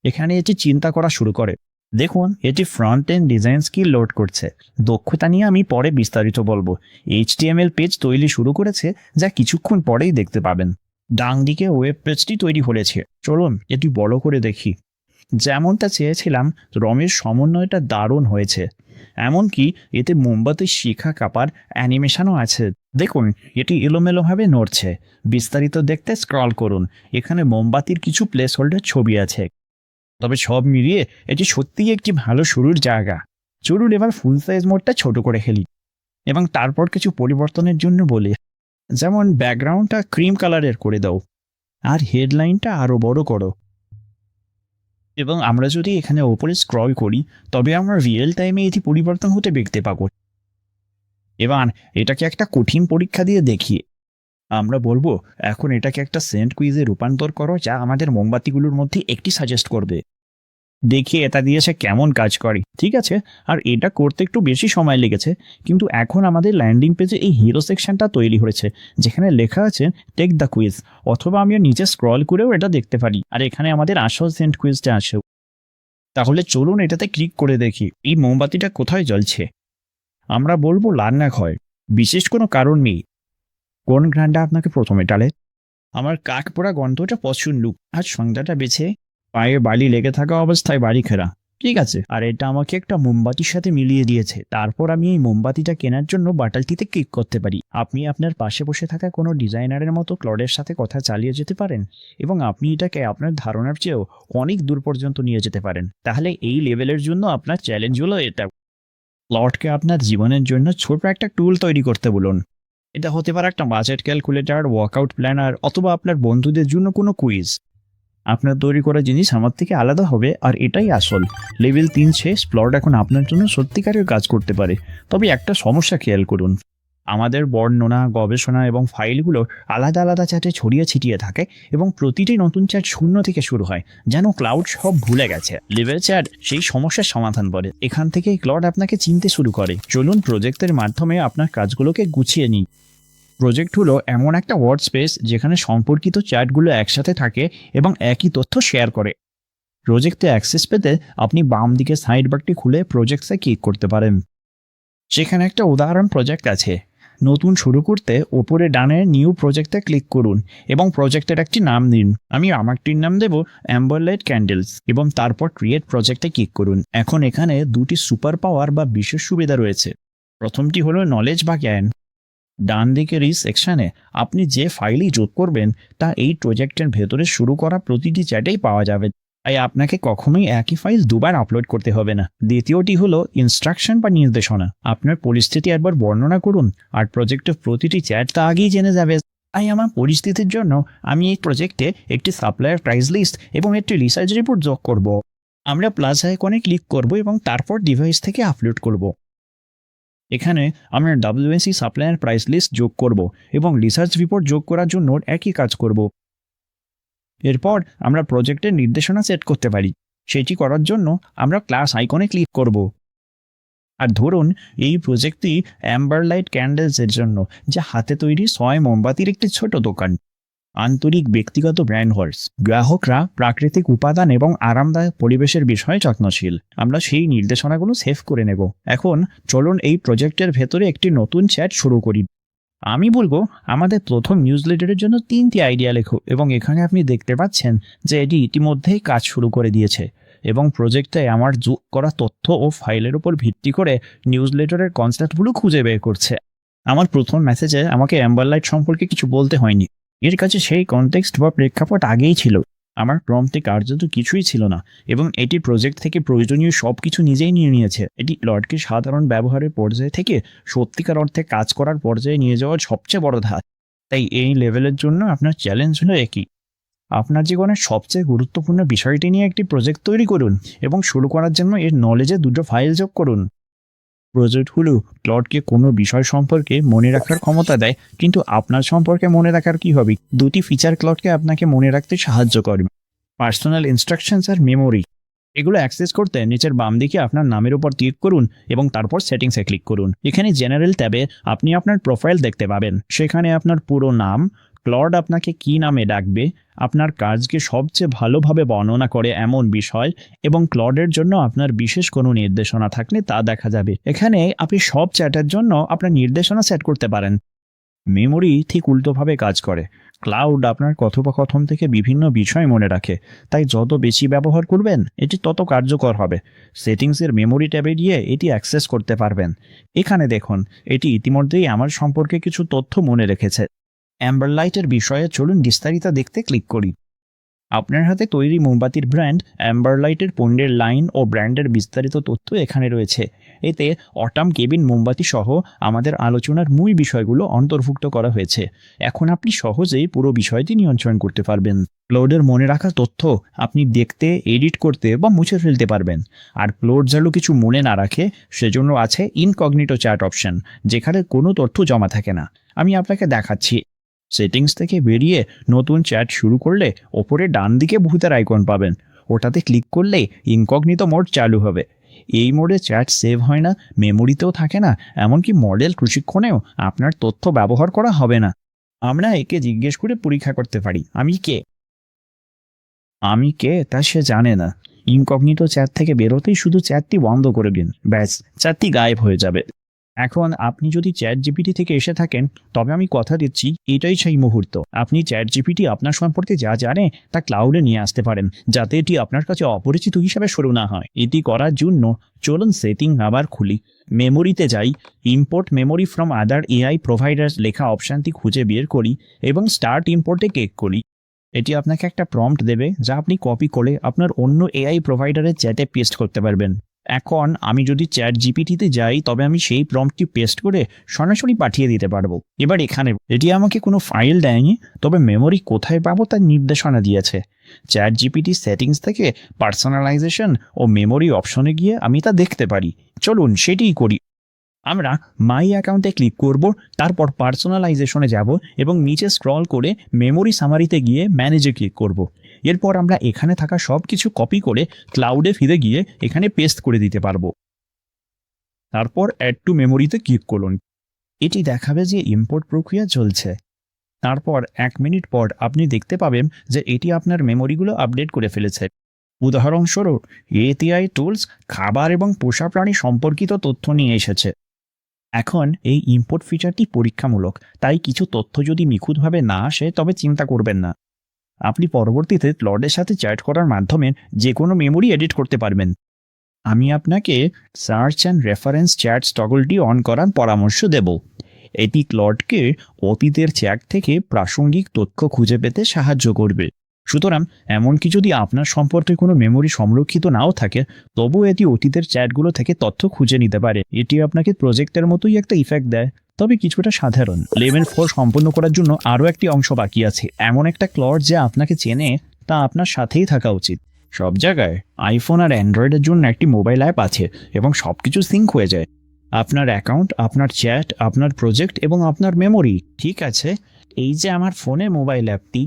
এখানে এটি চিন্তা করা শুরু করে। দেখুন এটি front end design skill load করছে। দক্ষতা নিয়ে আমি পরে বিস্তারিত বলবো। HTML পেজ তৈরি শুরু করেছে, যা কিছুক্ষণ পরেই দেখতে পাবেন। ডান দিকে ওয়েব পেজটি তৈরি হয়েছে। চলুন এটি বড় করে দেখি। যেমনটা চেয়েছিলাম, রঙের সমন্বয়টা দারুণ হয়েছে। এমনকি এতে মোমবাতির শিখা কাপার অ্যানিমেশনও আছে। দেখুন এটি এলোমেলোভাবে নড়ছে। বিস্তারিত দেখতে স্ক্রল করুন। এখানে মোমবাতির কিছু প্লেস হোল্ডার ছবি আছে। তবে সব মিলিয়ে এটি সত্যিই একটি ভালো শুরুর জায়গা। চলুন এবার ফুল সাইজ মোডটা ছোট করে খেলি এবং তারপর কিছু পরিবর্তনের জন্য বলি, যেমন ব্যাকগ্রাউন্ডটা ক্রিম কালারের করে দাও আর হেডলাইনটা আরও বড় করো। এবং আমরা যদি এখানে ওপরে স্ক্রল করি তবে আমরা রিয়েল টাইমে এটি পরিবর্তন হতে দেখতে পাবো। এবার এটাকে একটা কঠিন পরীক্ষা দিয়ে দেখি। আমরা বলবো এখন এটাকে একটা সেন্ট কুইজে রূপান্তর করো, যা আমাদের মোমবাতিগুলোর মধ্যে একটি সাজেস্ট করবে। দেখি এটা দিয়ে সে কেমন কাজ করে। ঠিক আছে, আর এটা করতে একটু বেশি সময় লেগেছে, কিন্তু এখন আমাদের ল্যান্ডিং পেজে এই হিরো সেকশনটা তৈরি হয়েছে, যেখানে লেখা আছে টেক দ্য কুইজ। অথবা আমি নিচে স্ক্রল করেও এটা দেখতে পারি। আর এখানে আমাদের আসল সেন্ট কুইজটা আছে। তাহলে চলুন এটাতে ক্লিক করে দেখি এই মোমবাতিটা কোথায় জ্বলছে। আমরা বলবো রান্নাঘর। বিশেষ কোনো কারণ নেই। কোন ঘ্রাণটা আপনাকে প্রথমে টালে? আমার কাক পোড়া গন্ধটা পছন্দ। আর সন্ধ্যাটা বেছে পায়ে বালি লেগে থাকা অবস্থায় বাড়ি ফেরা। ঠিক আছে, আর এটা আমাকে একটা মোমবাতির সাথে মিলিয়ে দিয়েছে। তারপর আমি এই মোমবাতিটা কেনার জন্য বাটনটিতে ক্লিক করতে পারি। আপনি আপনার পাশে বসে থাকা কোনো ডিজাইনারের মতো ক্লডের সাথে কথা চালিয়ে যেতে পারেন এবং আপনি এটাকে আপনার ধারণার চেয়েও অনেক দূর পর্যন্ত নিয়ে যেতে পারেন। তাহলে এই লেভেলের জন্য আপনার চ্যালেঞ্জ হলো এটা। ক্লডকে আপনার জীবনের জন্য ছোট একটা টুল তৈরি করতে বলুন। এটা হতে পারে একটা বাজেট ক্যালকুলেটর, ওয়ার্কআউট প্ল্যানার, অথবা আপনার বন্ধুদের জন্য কোনো কুইজ। আপনার তৈরি করা জিনিস আমার থেকে আলাদা হবে, আর এটাই আসল। লেভেল 3 শেষ। প্লট এখন আপনার জন্য সত্যিকারের কাজ করতে পারে। তবে একটা সমস্যা খেয়াল করুন, আমাদের বর্ণনা, গবেষণা এবং ফাইলগুলো আলাদা আলাদা চ্যাটে ছড়িয়ে ছিটিয়ে থাকে এবং প্রতিটি নতুন চ্যাট শূন্য থেকে শুরু হয়, যেন ক্লাউড সব ভুলে গেছে। লেভেল চ্যাট সেই সমস্যার সমাধান করে। এখান থেকেই ক্লাউড আপনাকে চিনতে শুরু করে। চলুন প্রজেক্টের মাধ্যমে আপনার কাজগুলোকে গুছিয়ে নিই। প্রজেক্ট হলো এমন একটা ওয়ার্ড স্পেস যেখানে সম্পর্কিত চ্যাটগুলো একসাথে থাকে এবং একই তথ্য শেয়ার করে। প্রজেক্টে অ্যাক্সেস পেতে আপনি বাম দিকে সাইড বারটি খুলে প্রজেক্টসে ক্লিক করতে পারেন। সেখানে একটা উদাহরণ প্রজেক্ট আছে। নতুন শুরু করতে ওপরে ডানে নিউ প্রজেক্টে ক্লিক করুন এবং প্রজেক্টের একটি নাম দিন। আমি আমারটির নাম দেব অ্যাম্বার লাইট ক্যান্ডেলস এবং তারপর ক্রিয়েট প্রজেক্টে ক্লিক করুন। এখন এখানে দুটি সুপার পাওয়ার বা বিশেষ সুবিধা রয়েছে। প্রথমটি হলো নলেজ বা জ্ঞান। ডান দিকের এই সেকশনে আপনি যে ফাইলই যোগ করবেন তা এই প্রজেক্টের ভেতরে শুরু করা প্রতিটি চ্যাটেই পাওয়া যাবে, তাই আপনাকে কখনোই একই ফাইল দুবার আপলোড করতে হবে না। দ্বিতীয়টি হলো ইনস্ট্রাকশন বা নির্দেশনা। আপনার পরিস্থিতি একবার বর্ণনা করুন আর প্রজেক্টের প্রতিটি চ্যাট তা আগেই জেনে যাবে। তাই আমার পরিস্থিতির জন্য আমি এই প্রজেক্টে একটি সাপ্লায়ার প্রাইস লিস্ট এবং একটি রিসার্চ রিপোর্ট যোগ করব। আমরা প্লাস আইকনে ক্লিক করব এবং তারপর ডিভাইস থেকে আপলোড করব। এখানে আমরা WSC সাপ্লায়ার প্রাইস লিস্ট যোগ করব এবং রিসার্চ রিপোর্ট যোগ করার জন্য একই কাজ করব। এরপর আমরা প্রজেক্টের নির্দেশনা সেট করতে পারি। সেটি করার জন্য আমরা ক্লাস আইকনে ক্লিক করব। আর ধরুন এই প্রজেক্টটি অ্যাম্বার লাইট ক্যান্ডেলসের জন্য, যা হাতে তৈরি 6 মোমবাতির একটি ছোট দোকান। আন্তরিক ব্যক্তিগত ব্র্যান্ড হর্স। গ্রাহকরা প্রাকৃতিক উপাদান এবং আরামদায়ক পরিবেশের বিষয়ে যত্নশীল। আমরা সেই নির্দেশনাগুলো সেভ করে নেব। এখন চলুন এই প্রজেক্টের ভেতরে একটি নতুন চ্যাট শুরু করি। আমি বলবো আমাদের প্রথম নিউজলেটারের জন্য 3টি আইডিয়া লেখো এবং এখানে আপনি দেখতে পাচ্ছেন যে এটি ইতিমধ্যেই কাজ শুরু করে দিয়েছে। এবং প্রজেক্টে আমার যোগ করা তথ্য ও ফাইলের উপর ভিত্তি করে নিউজলেটারের কনসেপ্টগুলো খুঁজে বের করছে। আমার প্রথম মেসেজে আমাকে অ্যাম্বার লাইট সম্পর্কে কিছু বলতে হয়নি। এর কাছে সেই কনটেক্সট বা প্রেক্ষাপট আগেই ছিল। আমার প্রম্পটে কার্যত কিছুই ছিল না এবং এটি প্রজেক্ট থেকে প্রয়োজনীয় সব কিছু নিজেই নিয়ে নিয়েছে। এটি ক্লডকে সাধারণ ব্যবহারের পর্যায়ে থেকে সত্যিকার অর্থে কাজ করার পর্যায়ে নিয়ে যাওয়ার সবচেয়ে বড় ধাপ। তাই এই লেভেলের জন্য আপনার চ্যালেঞ্জ হলো একই। আপনার জীবনের সবচেয়ে গুরুত্বপূর্ণ বিষয়টি নিয়ে একটি প্রজেক্ট তৈরি করুন এবং শুরু করার জন্য এর নলেজে 2টো ফাইল যোগ করুন। প্রজেক্টগুলো ক্লডকে কোনো বিষয় সম্পর্কে মনে রাখার ক্ষমতা দেয়, কিন্তু আপনার সম্পর্কে মনে রাখার কি হবে? 2টি ফিচার ক্লডকে আপনাকে মনে রাখতে সাহায্য করবে: পার্সোনাল ইনস্ট্রাকশনস আর মেমোরি। এগুলো অ্যাক্সেস করতে নিচের বাম দিকে আপনার নামের উপর ক্লিক করুন এবং তারপর সেটিংসে ক্লিক করুন। এখানে জেনারেল ট্যাবে আপনি আপনার প্রোফাইল দেখতে পাবেন। সেখানে আপনার পুরো নাম, ক্লড আপনাকে কী নামে ডাকবে, আপনার কাজকে সবচেয়ে ভালোভাবে বর্ণনা করে এমন বিষয় এবং ক্লডের জন্য আপনার বিশেষ কোনো নির্দেশনা থাকলে তা দেখা যাবে। এখানে আপনি সব চ্যাটের জন্য আপনার নির্দেশনা সেট করতে পারেন। মেমোরি ঠিক উল্টোভাবে কাজ করে। ক্লাউড আপনার কথোপকথন থেকে বিভিন্ন বিষয় মনে রাখে, তাই যত বেশি ব্যবহার করবেন এটি তত কার্যকর হবে। সেটিংসের মেমোরি ট্যাবে গিয়ে এটি অ্যাক্সেস করতে পারবেন। এখানে দেখুন, এটি ইতিমধ্যেই আমার সম্পর্কে কিছু তথ্য মনে রেখেছে। অ্যাম্বার লাইটের বিষয়ে চলুন বিস্তারিত দেখতে ক্লিক করি। আপনার হাতে তৈরি মোমবাতির ব্র্যান্ড অ্যাম্বার লাইটের পণ্যের লাইন ও ব্র্যান্ডের বিস্তারিত তথ্য এখানে রয়েছে। এতে অটাম কেবিন মোমবাতি সহ আমাদের আলোচনার মূল বিষয়গুলো অন্তর্ভুক্ত করা হয়েছে। এখন আপনি সহজেই পুরো বিষয়টি নিয়ন্ত্রণ করতে পারবেন। ক্লাউডের মনে রাখা তথ্য আপনি দেখতে, এডিট করতে বা মুছে ফেলতে পারবেন। আর ক্লাউড যেন কিছু মনে না রাখে সেজন্য আছে ইনকগনিটো চ্যাট অপশন, যেখানে কোনো তথ্য জমা থাকে না। আমি আপনাকে দেখাচ্ছি। সেটিংস থেকে বেরিয়ে নতুন চ্যাট শুরু করলে ওপরে ডান দিকে ভূতের আইকন পাবেন। ওটাতে ক্লিক করলেই ইনকগনিটো মোড চালু হবে। এই মোডে চ্যাট সেভ হয় না, মেমোরিতেও থাকে না, এমনকি মডেল প্রশিক্ষণেও আপনার তথ্য ব্যবহার করা হবে না। আমরা একে জিজ্ঞেস করে পরীক্ষা করতে পারি, আমি কে তা সে জানে না। ইনকগনিটো চ্যাট থেকে বেরোতেই শুধু চ্যাটটি বন্ধ করে দিন, ব্যাস চ্যাটটি গায়েব হয়ে যাবে। এখন আপনি যদি চ্যাট জিপিটি থেকে এসে থাকেন, তবে আমি কথা দিচ্ছি এটাই সেই মুহূর্ত। আপনি চ্যাট জিপিটি আপনার সম্পর্কে যা জানে তা ক্লাউডে নিয়ে আসতে পারেন, যাতে এটি আপনার কাছে অপরিচিত হিসাবে শুরু না হয়। এটি করার জন্য চলুন সেটিং আবার খুলি, মেমোরিতে যাই, import memory from other AI providers লেখা অপশানটি খুঁজে বের করি এবং স্টার্ট ইম্পোর্টে ক্লিক করি। এটি আপনাকে একটা প্রম্পট দেবে যা আপনি কপি করে আপনার অন্য এআই প্রোভাইডারের চ্যাটে পেস্ট করতে পারবেন। এখন আমি যদি চ্যাট জিপিটিতে যাই, তবে আমি সেই প্রম্পটটি পেস্ট করে সরাসরি পাঠিয়ে দিতে পারবো। এবার এখানে এটি আমাকে কোনো ফাইল দেয়নি, তবে মেমোরি কোথায় পাবো তার নির্দেশনা দিয়েছে। চ্যাট জিপিটি সেটিংস থেকে পার্সোনালাইজেশন ও মেমোরি অপশনে গিয়ে আমি তা দেখতে পারি। চলুন সেটিই করি। আমরা মাই অ্যাকাউন্টে ক্লিক করব, তারপর পার্সোনালাইজেশনে যাব এবং নিচে স্ক্রল করে মেমোরি সামারিতে গিয়ে ম্যানেজে ক্লিক করব। এরপর আমরা এখানে থাকা সব কিছু কপি করে ক্লাউডে ফিরে গিয়ে এখানে পেস্ট করে দিতে পারবো। তারপর অ্যাড টু মেমোরিতে ক্লিক করুন। এটি দেখাবে যে ইম্পোর্ট প্রক্রিয়া চলছে। তারপর 1 মিনিট পর আপনি দেখতে পাবেন যে এটি আপনার মেমোরিগুলো আপডেট করে ফেলেছে। উদাহরণস্বরূপ, এটিআই টুলস খাবার এবং পোষা প্রাণী সম্পর্কিত তথ্য নিয়ে এসেছে। এখন এই ইম্পোর্ট ফিচারটি পরীক্ষামূলক, তাই কিছু তথ্য যদি নিখুঁতভাবে না আসে তবে চিন্তা করবেন না। আপনি পরবর্তীতে ক্লডের সাথে চ্যাট করার মাধ্যমে যে কোনো মেমোরি এডিট করতে পারবেন। আমি আপনাকে সার্চ অ্যান্ড রেফারেন্স চ্যাট টগলটি অন করার পরামর্শ দেব। এটি ক্লডকে অতীতের চ্যাট থেকে প্রাসঙ্গিক তথ্য খুঁজে পেতে সাহায্য করবে। সুতরাং এমনকি যদি আপনার সম্পর্কে কোনো মেমোরি সংরক্ষিত নাও থাকে, তবুও এটি অতীতের চ্যাটগুলো থেকে তথ্য খুঁজে নিতে পারে। এটি আপনাকে প্রজেক্টের মতোই একটা ইফেক্ট দেয়, তবে কিছুটা সাধারণ। লেভেল 4 সম্পন্ন করার জন্য আরও একটি অংশ বাকি আছে। এমন একটা ক্লড যা আপনাকে চেনে তা আপনার সাথেই থাকা উচিত। সব জায়গায় আইফোন আর অ্যান্ড্রয়েডের জন্য একটি মোবাইল অ্যাপ আছে এবং সব কিছু সিঙ্ক হয়ে যায়। আপনার অ্যাকাউন্ট, আপনার চ্যাট, আপনার প্রজেক্ট এবং আপনার মেমোরি। ঠিক আছে, এই যে আমার ফোনে মোবাইল অ্যাপটি,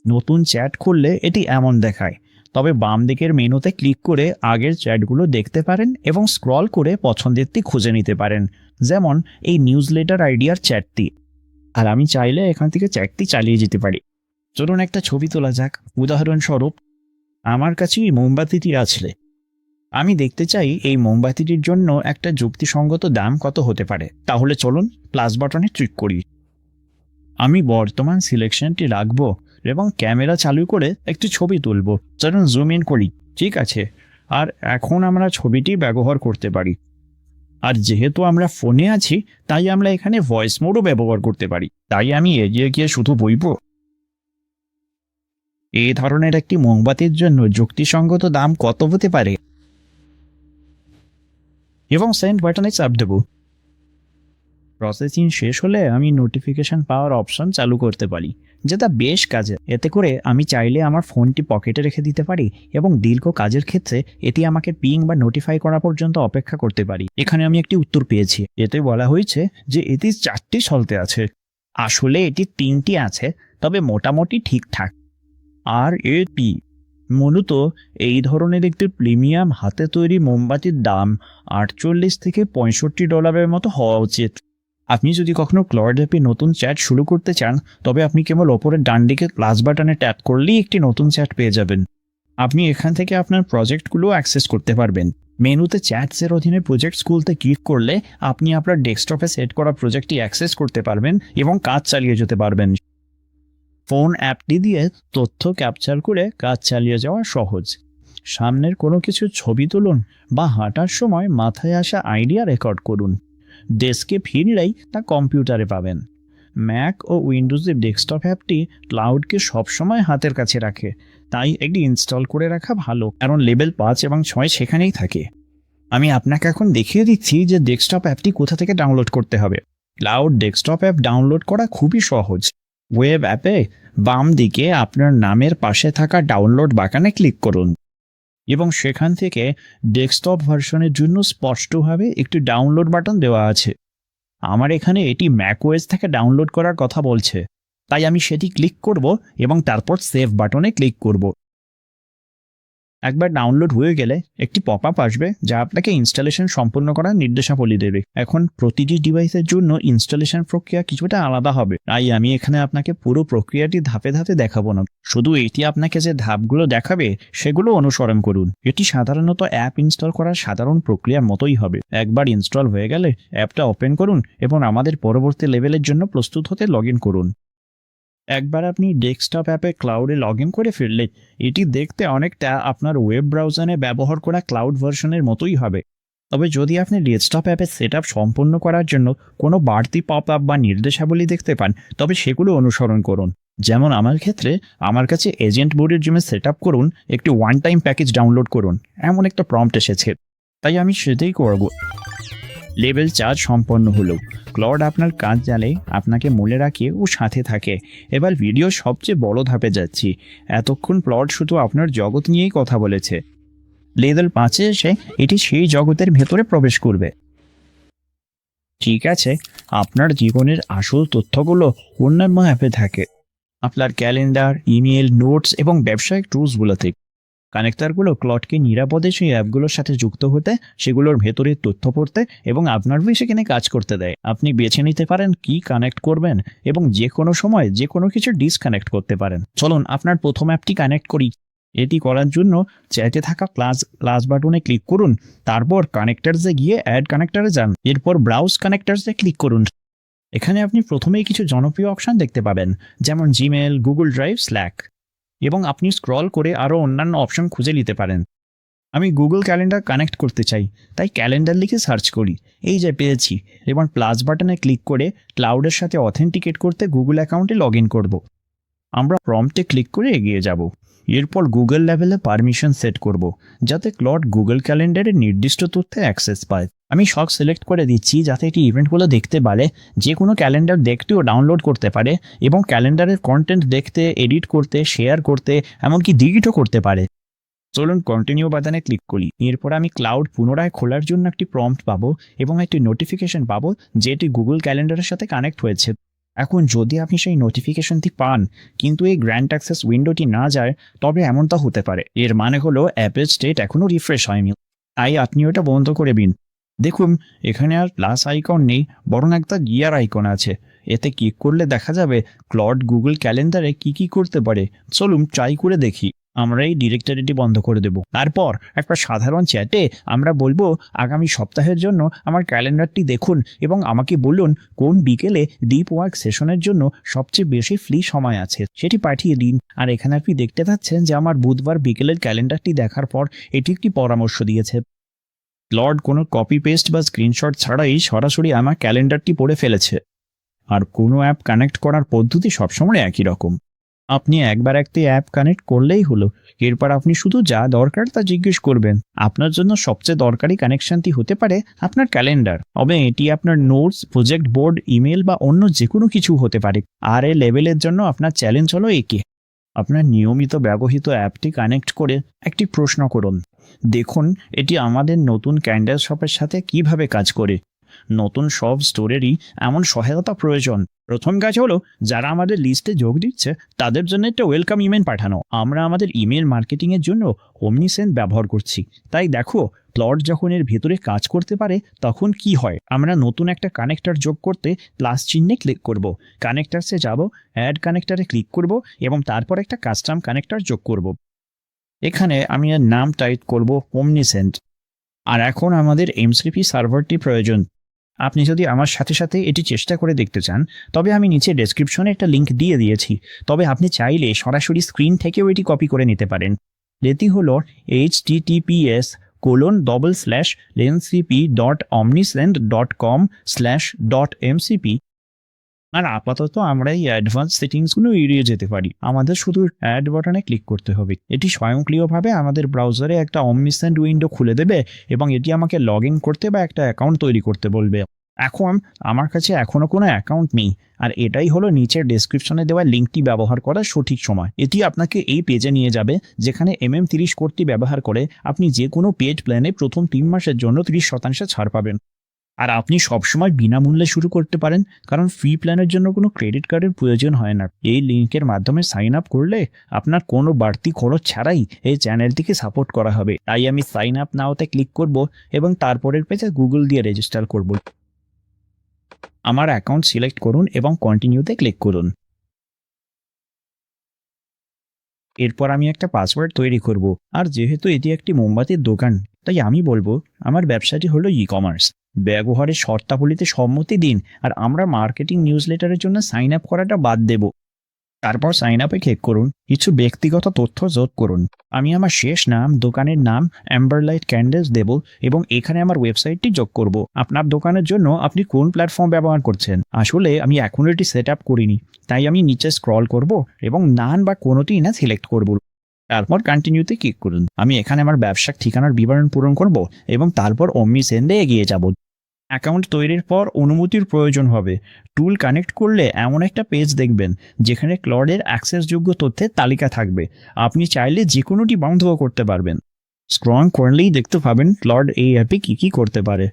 নতুন চ্যাট খুললে এটি এমন দেখায়। তবে বাম দিকের মেনুতে ক্লিক করে আগের চ্যাটগুলো দেখতে পারেন এবং স্ক্রল করে পছন্দেরটি খুঁজে নিতে পারেন, যেমন এই নিউজলেটার আইডিয়ার চ্যাটটি। আর আমি চাইলে এখান থেকে চ্যাটটি চালিয়ে যেতে পারি। চলুন একটা ছবি তোলা যাক। উদাহরণস্বরূপ, আমার কাছে এই মোমবাতিটি আছে। আমি দেখতে চাই এই মোমবাতিটির জন্য একটা যুক্তিসঙ্গত দাম কত হতে পারে। তাহলে চলুন প্লাস বাটনে ক্লিক করি। আমি বর্তমান সিলেকশনটি রাখবো এবং ক্যামেরা চালু করে একটি ছবি তুলব। চলুন জুম ইন করি। ঠিক আছে, আর এখন আমরা ছবিটি ব্যবহার করতে পারি। আর যেহেতু আমরা ফোনে আছি, তাই আমরা এখানে ভয়েস মোডও ব্যবহার করতে পারি। তাই আমি এগিয়ে গিয়ে শুধু বলবো, এই ধরনের একটি মোমবাতির জন্য যুক্তিসঙ্গত দাম কত হতে পারে, এবং সেন্ড বাটনে চাপ দেব। প্রসেসিং শেষ হলে আমি নোটিফিকেশন পাওয়ার অপশন চালু করতে পারি, যেটা বেশ কাজে। এতে করে আমি চাইলে আমার ফোনটি পকেটে রেখে দিতে পারি এবং দীর্ঘ কাজের ক্ষেত্রে এটি আমাকে পিং বা নোটিফাই করা পর্যন্ত অপেক্ষা করতে পারি। এখানে আমি একটি উত্তর পেয়েছি। এতে বলা হয়েছে যে এটি 4টি চলতে আছে। আসলে এটি 3টি আছে, তবে মোটামুটি ঠিকঠাক। আর এটি মূলত এই ধরনের একটি প্রিমিয়াম হাতে তৈরি মোমবাতির দাম $48 থেকে $65 মতো হওয়া উচিত। আপনি যদি কখনো ক্লড অ্যাপে নতুন চ্যাট শুরু করতে চান, তবে আপনি কেবল ওপরের ডান দিকে প্লাস বাটনে ট্যাপ করলেই একটি নতুন চ্যাট পেয়ে যাবেন। আপনি এখান থেকে আপনার প্রজেক্টগুলো অ্যাক্সেস করতে পারবেন। মেনুতে চ্যাটসের অধীনে প্রজেক্টস খুলতে ক্লিক করলে আপনি আপনার ডেস্কটপে সেট করা প্রজেক্টটি অ্যাক্সেস করতে পারবেন এবং কাজ চালিয়ে যেতে পারবেন। ফোন অ্যাপটি দিয়ে তথ্য ক্যাপচার করে কাজ চালিয়ে যাওয়া সহজ। সামনের কোনো কিছু ছবি তুলুন বা হাঁটার সময় মাথায় আসা আইডিয়া রেকর্ড করুন। ডেস্কে ফিরলেই তা কম্পিউটারে পাবেন। ম্যাক ও উইন্ডোজের ডেস্কটপ অ্যাপটি ক্লাউডকে সবসময় হাতের কাছে রাখে, তাই এটি ইনস্টল করে রাখা ভালো, কারণ লেভেল 5 এবং 6 সেখানেই থাকে। আমি আপনাকে এখন দেখিয়ে দিচ্ছি যে ডেস্কটপ অ্যাপটি কোথা থেকে ডাউনলোড করতে হবে। ক্লাউড ডেস্কটপ অ্যাপ ডাউনলোড করা খুবই সহজ। ওয়েব অ্যাপে বাম দিকে আপনার নামের পাশে থাকা ডাউনলোড বাটনে ক্লিক করুন এবং সেখান থেকে ডেস্কটপ ভার্সনের জন্য স্পষ্টভাবে একটি ডাউনলোড বাটন দেওয়া আছে। আমার এখানে এটি ম্যাকওএস থেকে ডাউনলোড করার কথা বলছে, তাই আমি সেটি ক্লিক করব এবং তারপর সেভ বাটনে ক্লিক করব। একবার ডাউনলোড হয়ে গেলে একটি পপআপ আসবে যা আপনাকে ইনস্টলেশন সম্পূর্ণ করার নির্দেশাবলী দেবে। এখন প্রতিটি ডিভাইসের জন্য ইনস্টলেশন প্রক্রিয়া কিছুটা আলাদা হবে, তাই আমি এখানে আপনাকে পুরো প্রক্রিয়াটি ধাপে ধাপে দেখাবো না। শুধু এটি আপনাকে যে ধাপগুলো দেখাবে সেগুলো অনুসরণ করুন। এটি সাধারণত অ্যাপ ইনস্টল করার সাধারণ প্রক্রিয়ার মতোই হবে। একবার ইনস্টল হয়ে গেলে অ্যাপটা ওপেন করুন এবং আমাদের পরবর্তী লেভেলের জন্য প্রস্তুত হতে লগ ইন করুন। একবার আপনি ডেস্কটপ অ্যাপে ক্লাউডে লগ ইন করে ফিরলে এটি দেখতে অনেকটা আপনার ওয়েব ব্রাউজারে ব্যবহার করা ক্লাউড ভার্সনের মতোই হবে। তবে যদি আপনি ডেস্কটপ অ্যাপের সেট আপ সম্পন্ন করার জন্য কোনো বাড়তি পপ আপ বা নির্দেশাবলী দেখতে পান, তবে সেগুলো অনুসরণ করুন। যেমন আমার ক্ষেত্রে আমার কাছে এজেন্ট বোর্ডের জন্য সেট আপ করুন, একটি ওয়ান টাইম প্যাকেজ ডাউনলোড করুন, এমন একটা প্রম্পট এসেছে, তাই আমি সেটাই করব। লেভেল 4 সম্পন্ন হলো। ক্লড আপনার কাজ জানে, আপনাকে মনে রাখে ও সাথে থাকে। এবার ভিডিও সবচেয়ে বড় ধাপে যাচ্ছি। এতক্ষণ ক্লড শুধু আপনার জগৎ নিয়েই কথা বলেছে। লেভেল 5-এ এসে এটি সেই জগতের ভেতরে প্রবেশ করবে। ঠিক আছে, আপনার জীবনের আসল তথ্যগুলো অন্যান্য অ্যাপে থাকে। আপনার ক্যালেন্ডার, ইমেল, নোটস এবং ব্যবসায়িক টুলসগুলোতে। কানেক্টরগুলো ক্লডকে নিরাপদে সেই অ্যাপগুলোর সাথে যুক্ত হতে, সেগুলোর ভেতরের তথ্য পড়তে এবং আপনার সেখানে কাজ করতে দেয়। আপনি বেছে নিতে পারেন কি কানেক্ট করবেন এবং যে কোনো সময় যে কোনো কিছু ডিসকানেক্ট করতে পারেন। চলুন আপনার প্রথম অ্যাপটি কানেক্ট করি। এটি করার জন্য চ্যাটে থাকা প্লাস বাটনে ক্লিক করুন, তারপর কানেক্টার্সে গিয়ে অ্যাড কানেক্টারে যান, এরপর ব্রাউজ কানেক্টার্সে ক্লিক করুন। এখানে আপনি প্রথমেই কিছু জনপ্রিয় অপশন দেখতে পাবেন, যেমন জিমেল, গুগল ড্রাইভ, স্ল্যাক, এবং আপনি স্ক্রল করে আরও অন্যান্য অপশন খুঁজে নিতে পারেন। আমি গুগল ক্যালেন্ডার কানেক্ট করতে চাই, তাই ক্যালেন্ডার লিখে সার্চ করি। এই যে পেয়েছি। এবার প্লাস বাটনে ক্লিক করে ক্লাউডের সাথে অথেন্টিকেট করতে গুগল অ্যাকাউন্টে লগ ইন করব। আমরা প্রম্পটে ক্লিক করে এগিয়ে যাব। এরপর গুগল লেভেলে পারমিশন সেট করব, যাতে ক্লড গুগল ক্যালেন্ডারের নির্দিষ্ট তথ্যে অ্যাক্সেস পায়। আমি সব সিলেক্ট করে দিচ্ছি যাতে এটি ইভেন্টগুলো দেখতে পারে, যে কোনো ক্যালেন্ডার দেখতে ও ডাউনলোড করতে পারে এবং ক্যালেন্ডারের কন্টেন্ট দেখতে, এডিট করতে, শেয়ার করতে, এমনকি ডিলিটও করতে পারে। চলুন কন্টিনিউ বাটনে ক্লিক করি। এরপর আমি ক্লাউড পুনরায় খোলার জন্য একটি প্রম্পট পাবো এবং একটি নোটিফিকেশন পাবো যেটি গুগল ক্যালেন্ডারের সাথে কানেক্ট হয়েছে। এখন যদি আপনি সেই নোটিফিকেশনটি পান কিন্তু এই গ্র্যান্ড অ্যাক্সেস উইন্ডোটি না যায়, তবে এমনটা হতে পারে। এর মানে হলো অ্যাপের স্টেট এখনও রিফ্রেশ হয়নি, তাই আপনি ওটা বন্ধ করে দিন। দেখুন এখানে আর প্লাস আইকন নেই, বরং একটা গিয়ার আইকন আছে। এতে ক্লিক করলে দেখা যাবে ক্লড গুগল ক্যালেন্ডারে কি করতে পারে। চলুন ট্রাই করে দেখি। আমরা এই ডিরেক্টরিটি বন্ধ করে দেব। তারপর একটা সাধারণ চ্যাটে আমরা বলবো আগামী সপ্তাহের জন্য আমার ক্যালেন্ডারটি দেখুন এবং আমাকে বলুন কোন বিকেলে ডিপ ওয়ার্ক সেশনের জন্য সবচেয়ে বেশি ফ্রি সময় আছে সেটি পাঠিয়ে দিন। আর এখানে আপনি দেখতে পাচ্ছেন যে আমার বুধবার বিকেলের ক্যালেন্ডারটি দেখার পর এটি একটি পরামর্শ দিয়েছে। ক্লড কোনো কপি পেস্ট বা স্ক্রিনশট ছাড়াই সরাসরি আমার ক্যালেন্ডারটি পড়ে ফেলেছে। আর কোনো অ্যাপ কানেক্ট করার পদ্ধতি সবসময় একই রকম। আপনি একবার একটি অ্যাপ কানেক্ট করলেই হলো, এরপর আপনি শুধু যা দরকার তা জিজ্ঞেস করবেন। আপনার জন্য সবচেয়ে দরকারি কানেকশনটি হতে পারে আপনার ক্যালেন্ডার, তবে এটি আপনার নোটস, প্রজেক্ট বোর্ড, ইমেল বা অন্য যে কোনো কিছু হতে পারে। আর এই লেভেলের জন্য আপনার চ্যালেঞ্জ হলো একে আপনার নিয়মিত ব্যবহৃত অ্যাপটি কানেক্ট করে একটি প্রশ্ন করুন। দেখুন এটি আমাদের নতুন ক্যান্ডেল শপের সাথে কিভাবে কাজ করে। নতুন সব স্টোরেরই এমন সহায়তা প্রয়োজন। প্রথম কাজ হলো যারা আমাদের লিস্টে যোগ দিচ্ছে তাদের জন্য একটা ওয়েলকাম ইমেল পাঠানো। আমরা আমাদের ইমেল মার্কেটিংয়ের জন্য ওমনিসেন্ট ব্যবহার করছি। তাই দেখো প্লট যখন এর ভেতরে কাজ করতে পারে তখন কি হয়। আমরা নতুন একটা কানেক্টর যোগ করতে প্লাস চিহ্নে ক্লিক করব, কানেক্টারসে যাব, অ্যাড কানেক্টরে ক্লিক করব এবং তারপর একটা কাস্টম কানেক্টর যোগ করব। এখানে আমি এর নাম টাইপ করব ওমনিসেন্ট। আর এখন আমাদের এমসিপি সার্ভারটি প্রয়োজন। আপনি যদি আমার সাথে সাথে এটি চেষ্টা করে দেখতে চান তবে আমি নিচে ডেসক্রিপশনে একটা লিঙ্ক দিয়ে দিয়েছি, তবে আপনি চাইলে সরাসরি স্ক্রিন থেকেও এটি কপি করে নিতে পারেন। এটি হলো https://lencp.omnisend.com/.mcp। আর আপাতত আমরা এই অ্যাডভান্স সেটিংসগুলো এড়িয়ে যেতে পারি। আমাদের শুধু অ্যাড বাটনে ক্লিক করতে হবে। এটি স্বয়ংক্রিয়ভাবে আমাদের ব্রাউজারে একটা অমনিসেন্ট উইন্ডো খুলে দেবে এবং এটি আমাকে লগ ইন করতে বা একটা অ্যাকাউন্ট তৈরি করতে বলবে। এখন আমার কাছে এখনও কোনো অ্যাকাউন্ট নেই, আর এটাই হলো নিচের ডেসক্রিপশনে দেওয়া লিঙ্কটি ব্যবহার করার সঠিক সময়। এটি আপনাকে এই পেজে নিয়ে যাবে যেখানে MM30 কোডটি ব্যবহার করে আপনি যে কোনো পেড প্ল্যানে প্রথম 3 মাসের জন্য 30% ছাড় পাবেন। আর আপনি সবসময় বিনামূল্যে শুরু করতে পারেন, কারণ ফ্রি প্ল্যানের জন্য কোনো ক্রেডিট কার্ডের প্রয়োজন হয় না। এই লিঙ্কের মাধ্যমে সাইন আপ করলে আপনার কোনো বাড়তি খরচ ছাড়াই এই চ্যানেলটিকে সাপোর্ট করা হবে। তাই আমি সাইন আপ নাওতে ক্লিক করব এবং তারপরের পেজে গুগল দিয়ে রেজিস্টার করব। আমার অ্যাকাউন্ট সিলেক্ট করুন এবং কন্টিনিউতে ক্লিক করুন। এরপর আমি একটা পাসওয়ার্ড তৈরি করব। আর যেহেতু এটি একটি মোমবাতির দোকান তাই আমি বলবো আমার ব্যবসাটি হলো ই-কমার্স। ব্যবহারের শর্তাবলীতে সম্মতি দিন আর আমরা মার্কেটিং নিউজলেটারের জন্য সাইন আপ করাটা বাদ দেব। তারপর সাইন আপে ক্লিক করুন, কিছু ব্যক্তিগত তথ্য যোগ করুন। আমি আমার শেষ নাম, দোকানের নাম, অ্যাম্বারলাইট ক্যান্ডেলস দেব এবং এখানে আমার ওয়েবসাইটটি যোগ করব। আপনার দোকানের জন্য আপনি কোন প্ল্যাটফর্ম ব্যবহার করছেন? আসলে আমি এখনো এটি সেট আপ করিনি, তাই আমি নিচে স্ক্রল করব এবং নান বা কোনোটিই না সিলেক্ট করব। তারপর কন্টিনিউতে ক্লিক করুন। আমি এখানে আমার ব্যবসার ঠিকানার বিবরণ পূরণ করব এবং তারপর অমনিসেন্ডে এগিয়ে যাব। অ্যাকাউন্ট তৈরির পর অনুমতির প্রয়োজন হবে। টুল কানেক্ট করলে এমন একটা পেজ দেখবেন যেখানে ক্লডের অ্যাক্সেসযোগ্য তথ্যের তালিকা থাকবে। আপনি চাইলে যে কোনোটি বন্ধও করতে পারবেন। স্ক্রল করলেই দেখতে পাবেন ক্লড এই অ্যাপে কী কী করতে পারে।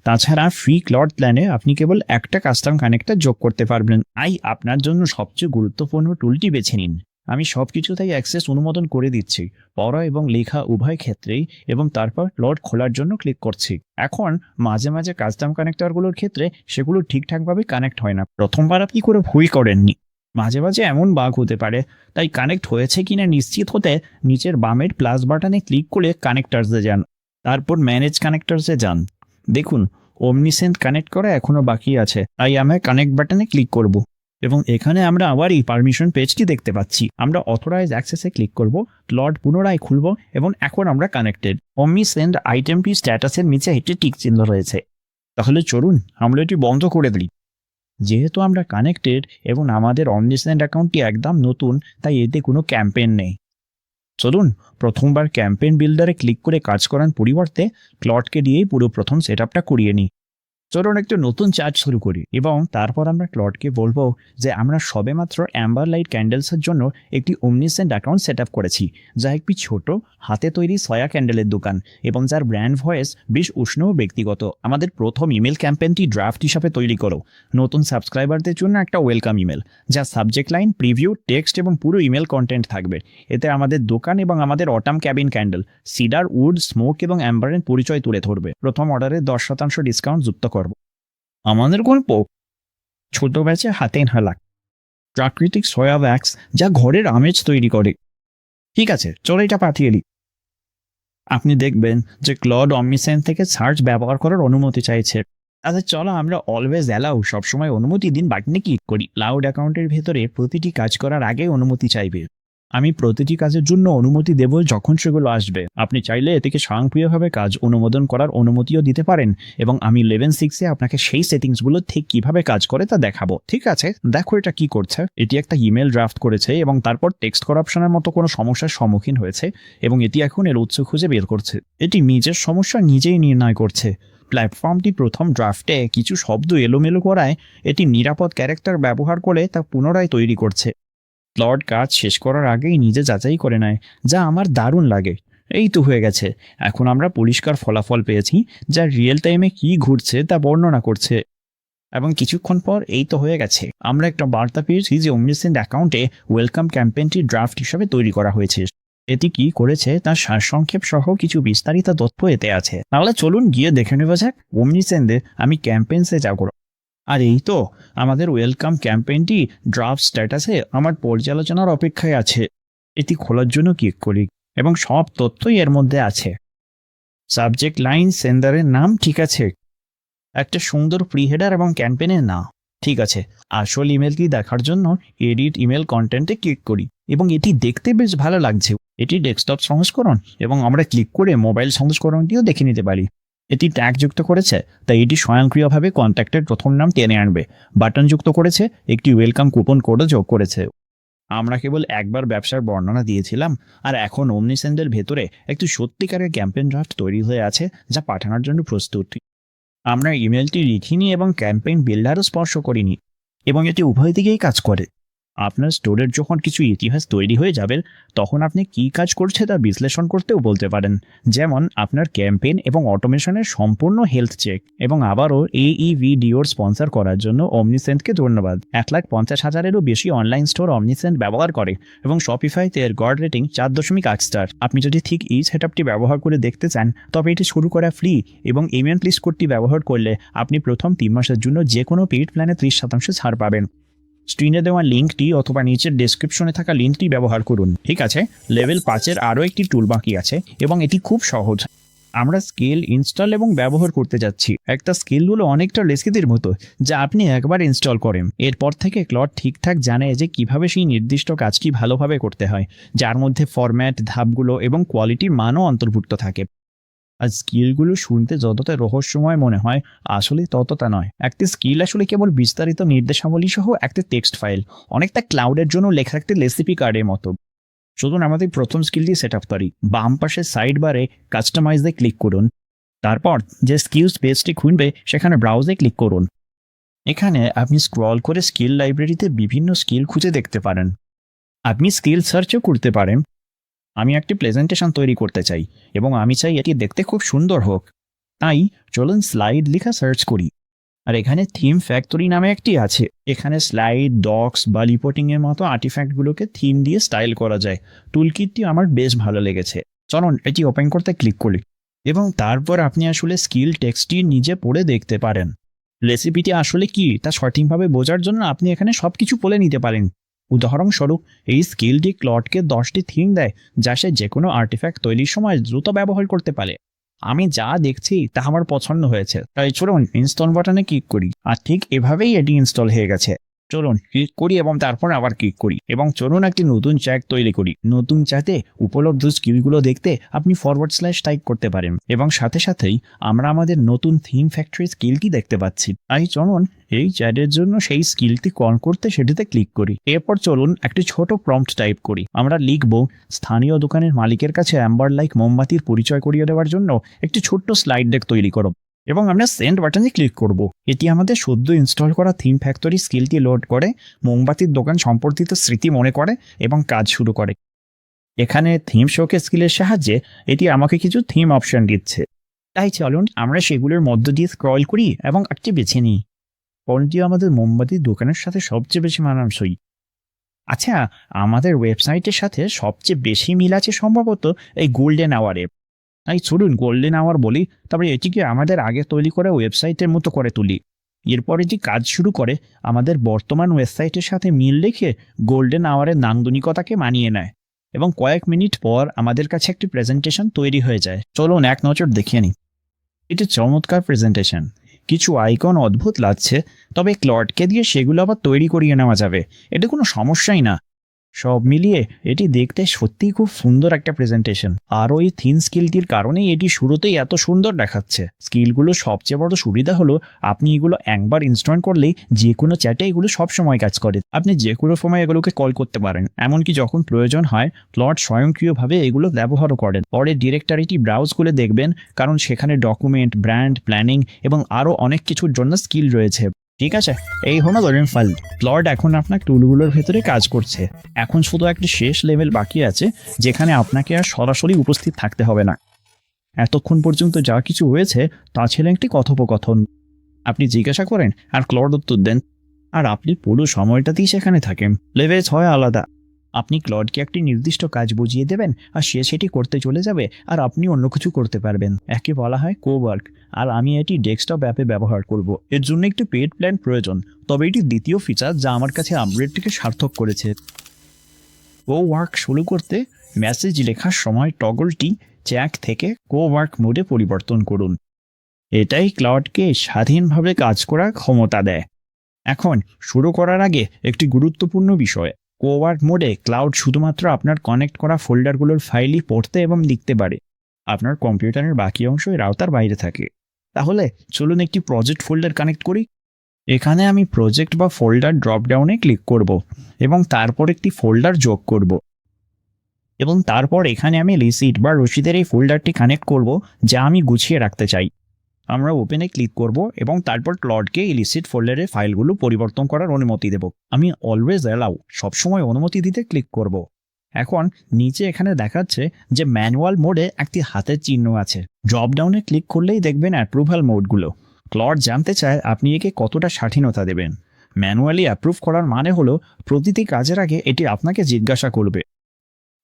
তাছাড়া ফ্রি ক্লড প্ল্যানে আপনি কেবল একটা কাস্টম কানেক্টর যোগ করতে পারবেন। তাই আপনার জন্য সবচেয়ে গুরুত্বপূর্ণ টুলটি বেছে নিন। আমি সব কিছুতেই অ্যাক্সেস অনুমোদন করে দিচ্ছি, পড়া এবং লেখা উভয় ক্ষেত্রেই, এবং তারপর ক্লড খোলার জন্য ক্লিক করছি। এখন মাঝে মাঝে কাস্টম কানেক্টরগুলোর ক্ষেত্রে সেগুলো ঠিকঠাকভাবে কানেক্ট হয় না। প্রথমবার আপনি করে ভুল করেননি, মাঝে মাঝে এমন বাগ হতে পারে। তাই কানেক্ট হয়েছে কিনা নিশ্চিত হতে নিচের বামের প্লাস বাটনে ক্লিক করে কানেক্টার্সে যান, তারপর ম্যানেজ কানেক্টার্সে যান। দেখুন ওমনিসেন্ট কানেক্ট করা এখনও বাকি আছে, তাই আমি কানেক্ট বাটনে ক্লিক করব এবং এখানে আমরা আবার এই পারমিশন পেজটি দেখতে পাচ্ছি। আমরা অথরাইজ অ্যাক্সেসে ক্লিক করব, ক্লড পুনরায় খুলব এবং এখন আমরা কানেক্টেড। ওমনিসেন্ট আইটেমটি স্ট্যাটাসের নিচে একটি টিক চিহ্ন রয়েছে। তাহলে চলুন আমরা এটি বন্ধ করে দিই। যেহেতু আমরা কানেক্টেড এবং আমাদের ওমনিসেন্ট অ্যাকাউন্টটি একদম নতুন, তাই এতে কোনো ক্যাম্পেইন নেই। চলুন প্রথমবার ক্যাম্পেইন বিল্ডারে ক্লিক করে কাজ করার পরিবর্তে ক্লডকে দিয়েই পুরো প্রথম সেট আপটা করিয়ে নিই। চলুন একটা নতুন চার্জ শুরু করি এবং তারপর আমরা ক্লডকে বলবো যে আমরা সবেমাত্র অ্যাম্বার লাইট ক্যান্ডেলসের জন্য একটি ওমনিসেন্ট অ্যাকাউন্ট সেট আপ করেছি, যা একটি ছোট হাতে তৈরি সয়া ক্যান্ডেলের দোকান এবং যার ব্র্যান্ড ভয়েস বেশ উষ্ণ ও ব্যক্তিগত। আমাদের প্রথম ইমেল ক্যাম্পেইনটি ড্রাফট হিসাবে তৈরি করো। নতুন সাবস্ক্রাইবারদের জন্য একটা ওয়েলকাম ইমেল, যা সাবজেক্ট লাইন, প্রিভিউ, টেক্সট এবং পুরো ইমেল কন্টেন্ট থাকবে। এতে আমাদের দোকান এবং আমাদের autumn cabin candle, cedar wood, smoke এবং অ্যাম্বারের পরিচয় তুলে ধরবে। প্রথম অর্ডারে 10% ডিসকাউন্ট যুক্ত করব। আমাদের গল্প ছোট ব্যাচে হাতে হালাক প্রাকৃতিক সয়া ওয়্যাক্স, যা ঘরের আমেজ তৈরি করে। ঠিক আছে, চলো এটা পাঠিয়ে দিই। আপনি দেখবেন যে ক্লড অমনিসেন্ট থেকে সার্চ ব্যবহার করার অনুমতি চাইছে। আচ্ছা চলো আমরা অলওয়েজ অ্যালাউ সবসময় অনুমতি দিন বাটনে ক্লিক করি। ক্লাউড অ্যাকাউন্টের ভেতরে প্রতিটি কাজ করার আগে অনুমতি চাইবে। আমি প্রতিটি কাজের জন্য অনুমতি দেব যখন সেগুলো আসবে। আপনি চাইলে এটিকে স্বয়ংক্রিয়ভাবে কাজ অনুমোদন করার অনুমতিও দিতে পারেন, এবং আমি লেভেল 6-এ আপনাকে সেই সেটিংসগুলো ঠিক কিভাবে কাজ করে তা দেখাবো। ঠিক আছে, দেখো এটা কি করছে। এটি একটা ইমেল ড্রাফট করেছে এবং তারপর টেক্সট করাপশনের মতো কোনো সমস্যার সম্মুখীন হয়েছে, এবং এটি এখন এর উৎস খুঁজে বের করছে। এটি নিজের সমস্যা নিজেই নির্ণয় করছে। প্ল্যাটফর্মটি প্রথম ড্রাফটে কিছু শব্দ এলোমেলো করায় এটি নিরাপদ ক্যারেক্টার ব্যবহার করে তা পুনরায় তৈরি করছে। ক্লড কাজ শেষ করার আগেই নিজে যাচাই করে নেয়, যা আমার দারুণ লাগে। এই তো হয়ে গেছে। এখন আমরা পরিষ্কার ফলাফল পেয়েছি যা রিয়েল টাইমে কি ঘটছে তা বর্ণনা করছে। এবং কিছুক্ষণ পর এই তো হয়ে গেছে, আমরা একটা বার্তা পেয়েছি যে অমনিসেন্ট অ্যাকাউন্টে ওয়েলকাম ক্যাম্পেইনটি ড্রাফট হিসাবে তৈরি করা হয়েছে। এটি কি করেছে তার সারসংক্ষেপ সহ কিছু বিস্তারিত তথ্য এতে আছে। তাহলে চলুন গিয়ে দেখে নেওয়া যাক অমনিসেন্টে আমি ক্যাম্পেইনসে যাব। আর এই তো আমাদের ওয়েলকাম ক্যাম্পেইনটি ড্রাফট স্ট্যাটাসে আমার পর্যালোচনার অপেক্ষায় আছে। এটি খোলার জন্য ক্লিক করি এবং সব তথ্যই এর মধ্যে আছে। সাবজেক্ট লাইন, সেন্ডারের নাম ঠিক আছে, একটা সুন্দর প্রি হেডার এবং ক্যাম্পেইনের নাম ঠিক আছে। আসল ইমেলটি দেখার জন্য এডিট ইমেল কন্টেন্টে ক্লিক করি এবং এটি দেখতে বেশ ভালো লাগছে। এটি ডেস্কটপ সংস্করণ এবং আমরা ক্লিক করে মোবাইল সংস্করণটিও দেখে নিতে পারি। এটি ট্যাগ যুক্ত করেছে, তাই এটি স্বয়ংক্রিয়ভাবে কন্ট্যাক্টের প্রথম নাম টেনে আনবে। বাটন যুক্ত করেছে, একটি ওয়েলকাম কুপন কোডও যোগ করেছে। আমরা কেবল একবার ব্যবসার বর্ণনা দিয়েছিলাম, আর এখন অমনিসেন্টের ভেতরে একটি সত্যিকারের ক্যাম্পেইন ড্রাফট তৈরি হয়ে আছে যা পাঠানোর জন্য প্রস্তুত। আমরা ইমেলটি লিখিনি এবং ক্যাম্পেইন বিল্ডারও স্পর্শ করিনি, এবং এটি উভয় দিকেই কাজ করে। আপনার স্টোরের যখন কিছু ইতিহাস তৈরি হয়ে যাবে, তখন আপনি কী কাজ করছে তা বিশ্লেষণ করতেও বলতে পারেন, যেমন আপনার ক্যাম্পেইন এবং অটোমেশনের সম্পূর্ণ হেলথ চেক। এবং আবারও AEVDOর স্পন্সর করার জন্য অমনিসেন্টকে ধন্যবাদ। 1,50,000-এরও বেশি অনলাইন স্টোর অমনিসেন্ট ব্যবহার করে এবং শপিফাইতে এর গড রেটিং 4.8 স্টার। আপনি যদি ঠিক এই সেটআপটি ব্যবহার করে দেখতে চান, তবে এটি শুরু করা ফ্রি, এবং ইমেল প্লিজ কোডটি ব্যবহার করলে আপনি প্রথম 3 মাসের জন্য যে কোনো পেইড প্ল্যানে 30% ছাড় পাবেন। স্ক্রিনে দেওয়া লিঙ্কটি অথবা নিচের ডেসক্রিপশনে থাকা লিঙ্কটি ব্যবহার করুন। ঠিক আছে, লেভেল 5-এর আরও একটি টুল বাকি আছে এবং এটি খুব সহজ। আমরা স্কিল ইনস্টল এবং ব্যবহার করতে যাচ্ছি। একটা স্কিল হলো অনেকটা লেসকিদের মতো, যা আপনি একবার ইনস্টল করেন, এরপর থেকে ক্লড ঠিকঠাক জানে যে কিভাবে সেই নির্দিষ্ট কাজটি ভালোভাবে করতে হয়, যার মধ্যে ফরম্যাট, ধাপগুলো এবং কোয়ালিটির মানও অন্তর্ভুক্ত থাকে। আর স্কিলগুলো শুনতে যতটা রহস্যময় মনে হয়, আসলে ততটা নয়। একটি স্কিল আসলে কেবল বিস্তারিত নির্দেশাবলী সহ একটা টেক্সট ফাইল, অনেকটা ক্লাউডের জন্য লেখা একটি রেসিপি কার্ডের মতো। শুধু আমাদের প্রথম স্কিলটি সেট আপ করি। বাম পাশের সাইড বারে কাস্টমাইজে ক্লিক করুন। তারপর যে স্কিলস পেজটি খুলবে সেখানে ব্রাউজে ক্লিক করুন। এখানে আপনি স্ক্রল করে স্কিল লাইব্রেরিতে বিভিন্ন স্কিল খুঁজে দেখতে পারেন। আপনি স্কিল সার্চও করতে পারেন। আমি একটি প্রেজেন্টেশন তৈরি করতে চাই এবং আমি চাই এটি দেখতে খুব সুন্দর হোক, তাই চলুন স্লাইড লেখা সার্চ করি। আর এখানে থিম ফ্যাক্টরি নামে একটি আছে। এখানে স্লাইড, ডক্স বা রিপোর্টিংয়ের মতো আর্টিফ্যাক্টগুলোকে থিম দিয়ে স্টাইল করা যায়। টুলকিটটি আমার বেশ ভালো লেগেছে। চলুন এটি ওপেন করতে ক্লিক করি এবং তারপর আপনি আসলে স্কিল টেক্সটটি নিজে পড়ে দেখতে পারেন। রেসিপিটি আসলে কি তা সঠিকভাবে বোঝার জন্য আপনি এখানে সব কিছু পড়ে নিতে পারেন। উদাহরণস্বরূপ, এই স্কিলটি ক্লডকে 10টি থিম দেয় যা সে যে কোনো আর্টিফ্যাক্ট তৈরির সময় দ্রুত ব্যবহার করতে পারে। আমি যা দেখছি তা আমার পছন্দ হয়েছে, তাই চলুন ইনস্টল বাটনে ক্লিক করি। আর ঠিক এভাবেই এটি ইনস্টল হয়ে গেছে। চলুন ক্লিক করি এবং তারপর আবার ক্লিক করি এবং চলুন একটি নতুন চ্যাট তৈরি করি। নতুন চ্যাটে উপলব্ধ স্কিলগুলো দেখতে আপনি ফরওয়ার্ড স্ল্যাশ টাইপ করতে পারেন এবং সাথে সাথেই আমরা আমাদের নতুন থিম ফ্যাক্টরি স্কিলটি দেখতে পাচ্ছি। তাই চলুন এই চ্যাটের জন্য সেই স্কিলটি কল করতে সেটিতে ক্লিক করি। এরপর চলুন একটি ছোট প্রম্পট টাইপ করি। আমরা লিখব, স্থানীয় দোকানের মালিকের কাছে অ্যাম্বার লাইক মোমবাতির পরিচয় করিয়ে দেওয়ার জন্য একটি ছোট্ট স্লাইড ডেক তৈরি করো, এবং আমরা সেন্ড বাটনে ক্লিক করব। এটি আমাদের সদ্য ইনস্টল করা থিম ফ্যাক্টরি স্কিলটি লোড করে, মোমবাতির দোকান সম্পর্কিত স্মৃতি মনে করে এবং কাজ শুরু করে। এখানে থিম শোকে স্কিলের সাহায্যে এটি আমাকে কিছু থিম অপশন দিচ্ছে। তাই চলুন আমরা সেগুলোর মধ্য দিয়ে স্ক্রল করি এবং একটি বেছে নিই। কোনটি আমাদের মোমবাতির দোকানের সাথে সবচেয়ে বেশি মানানসই? আচ্ছা, আমাদের ওয়েবসাইটের সাথে সবচেয়ে বেশি মিল আছে সম্ভবত এই গোল্ডেন আওয়ারে। তাই চলুন গোল্ডেন আওয়ার বলি, তারপরে এটিকে আমাদের আগে তৈরি করা ওয়েবসাইটের মতো করে তুলি। এরপর এটি কাজ শুরু করে আমাদের বর্তমান ওয়েবসাইটের সাথে মিল রেখে গোল্ডেন আওয়ারের নান্দনিকতাকে মানিয়ে নেয়। এবং কয়েক মিনিট পর আমাদের কাছে একটি প্রেজেন্টেশন তৈরি হয়ে যায়। চলুন এক নজর দেখিয়ে নিই। এটি চমৎকার প্রেজেন্টেশন। কিছু আইকন অদ্ভুত লাগছে, তবে ক্লডকে দিয়ে সেগুলো আবার তৈরি করিয়ে নেওয়া যাবে, এটা কোনো সমস্যাই না। সব মিলিয়ে এটি দেখতে সত্যিই খুব সুন্দর একটা প্রেজেন্টেশন। আর ওই থিন স্কিলটির কারণেই এটি শুরুতেই এত সুন্দর দেখাচ্ছে। স্কিলগুলো সবচেয়ে বড় সুবিধা হলো আপনি এগুলো একবার ইনস্টল করলেই যে কোনো চ্যাটে এগুলো সবসময় কাজ করে। আপনি যে কোনো সময় এগুলোকে কল করতে পারেন, এমনকি যখন প্রয়োজন হয় ক্লড স্বয়ংক্রিয়ভাবে এগুলো ব্যবহারও করেন। পরে ডিরেক্টরিটি ব্রাউজ করে দেখবেন, কারণ সেখানে ডকুমেন্ট, ব্র্যান্ড, প্ল্যানিং এবং আরও অনেক কিছুর জন্য স্কিল রয়েছে। ঠিক আছে, এই হলো ধরেন ফাইল। ক্লড এখন আপনার টুলগুলোর ভেতরে কাজ করছে। এখন শুধু একটি শেষ লেভেল বাকি আছে, যেখানে আপনাকে আর সরাসরি উপস্থিত থাকতে হবে না। এতক্ষণ পর্যন্ত যা কিছু হয়েছে তা ছিল একটি কথোপকথন। আপনি জিজ্ঞাসা করেন আর ক্লড উত্তর দেন, আর আপনি পুরো সময়টাতেই সেখানে থাকেন। লেভেল হয় আলাদা। আপনি ক্লডকে একটি নির্দিষ্ট কাজ বুঝিয়ে দেবেন আর সে সেটি করতে চলে যাবে, আর আপনি অন্য কিছু করতে পারবেন। একে বলা হয় কোওয়ার্ক, আর আমি এটি ডেস্কটপ অ্যাপে ব্যবহার করব। এর জন্য একটি পেড প্ল্যান প্রয়োজন, তবে এটি দ্বিতীয় ফিচার যা আমার কাছে আপগ্রেডটিকে সার্থক করেছে। কোওয়ার্ক শুরু করতে মেসেজ লেখার সময় টগলটি চ্যাট থেকে কোওয়ার্ক মোডে পরিবর্তন করুন। এটাই ক্লাউডকে স্বাধীনভাবে কাজ করার ক্ষমতা দেয়। এখন শুরু করার আগে একটি গুরুত্বপূর্ণ বিষয়, কোওয়ার্ক মোডে ক্লাউড শুধুমাত্র আপনার কানেক্ট করা ফোল্ডারগুলোর ফাইলই পড়তে এবং লিখতে পারে। আপনার কম্পিউটারের বাকি অংশ এর আওতার বাইরে থাকে। তাহলে চলুন একটি প্রজেক্ট ফোল্ডার কানেক্ট করি। এখানে আমি প্রজেক্ট বা ফোল্ডার ড্রপডাউনে ক্লিক করব এবং তারপর একটি ফোল্ডার যোগ করব, এবং তারপর এখানে আমি রিসিট বা রসিদের এই ফোল্ডারটি কানেক্ট করব যা আমি গুছিয়ে রাখতে চাই। আমরা ওপেনে ক্লিক করব এবং তারপর ক্লডকে ইলিসিট ফোল্ডারে ফাইলগুলো পরিবর্তন করার অনুমতি দেব। আমি অলওয়েজ অ্যালাউ, সবসময় অনুমতি দিতে ক্লিক করব। এখন নিচে এখানে দেখাচ্ছে যে ম্যানুয়াল মোডে একটি হাতের চিহ্ন আছে। ড্রপডাউনে ক্লিক করলেই দেখবেন অ্যাপ্রুভাল মোডগুলো। ক্লড জানতে চায় আপনি একে কতটা স্বাধীনতা দেবেন। ম্যানুয়ালি অ্যাপ্রুভ করার মানে হলো প্রতিটি কাজের আগে এটি আপনাকে জিজ্ঞাসা করবে।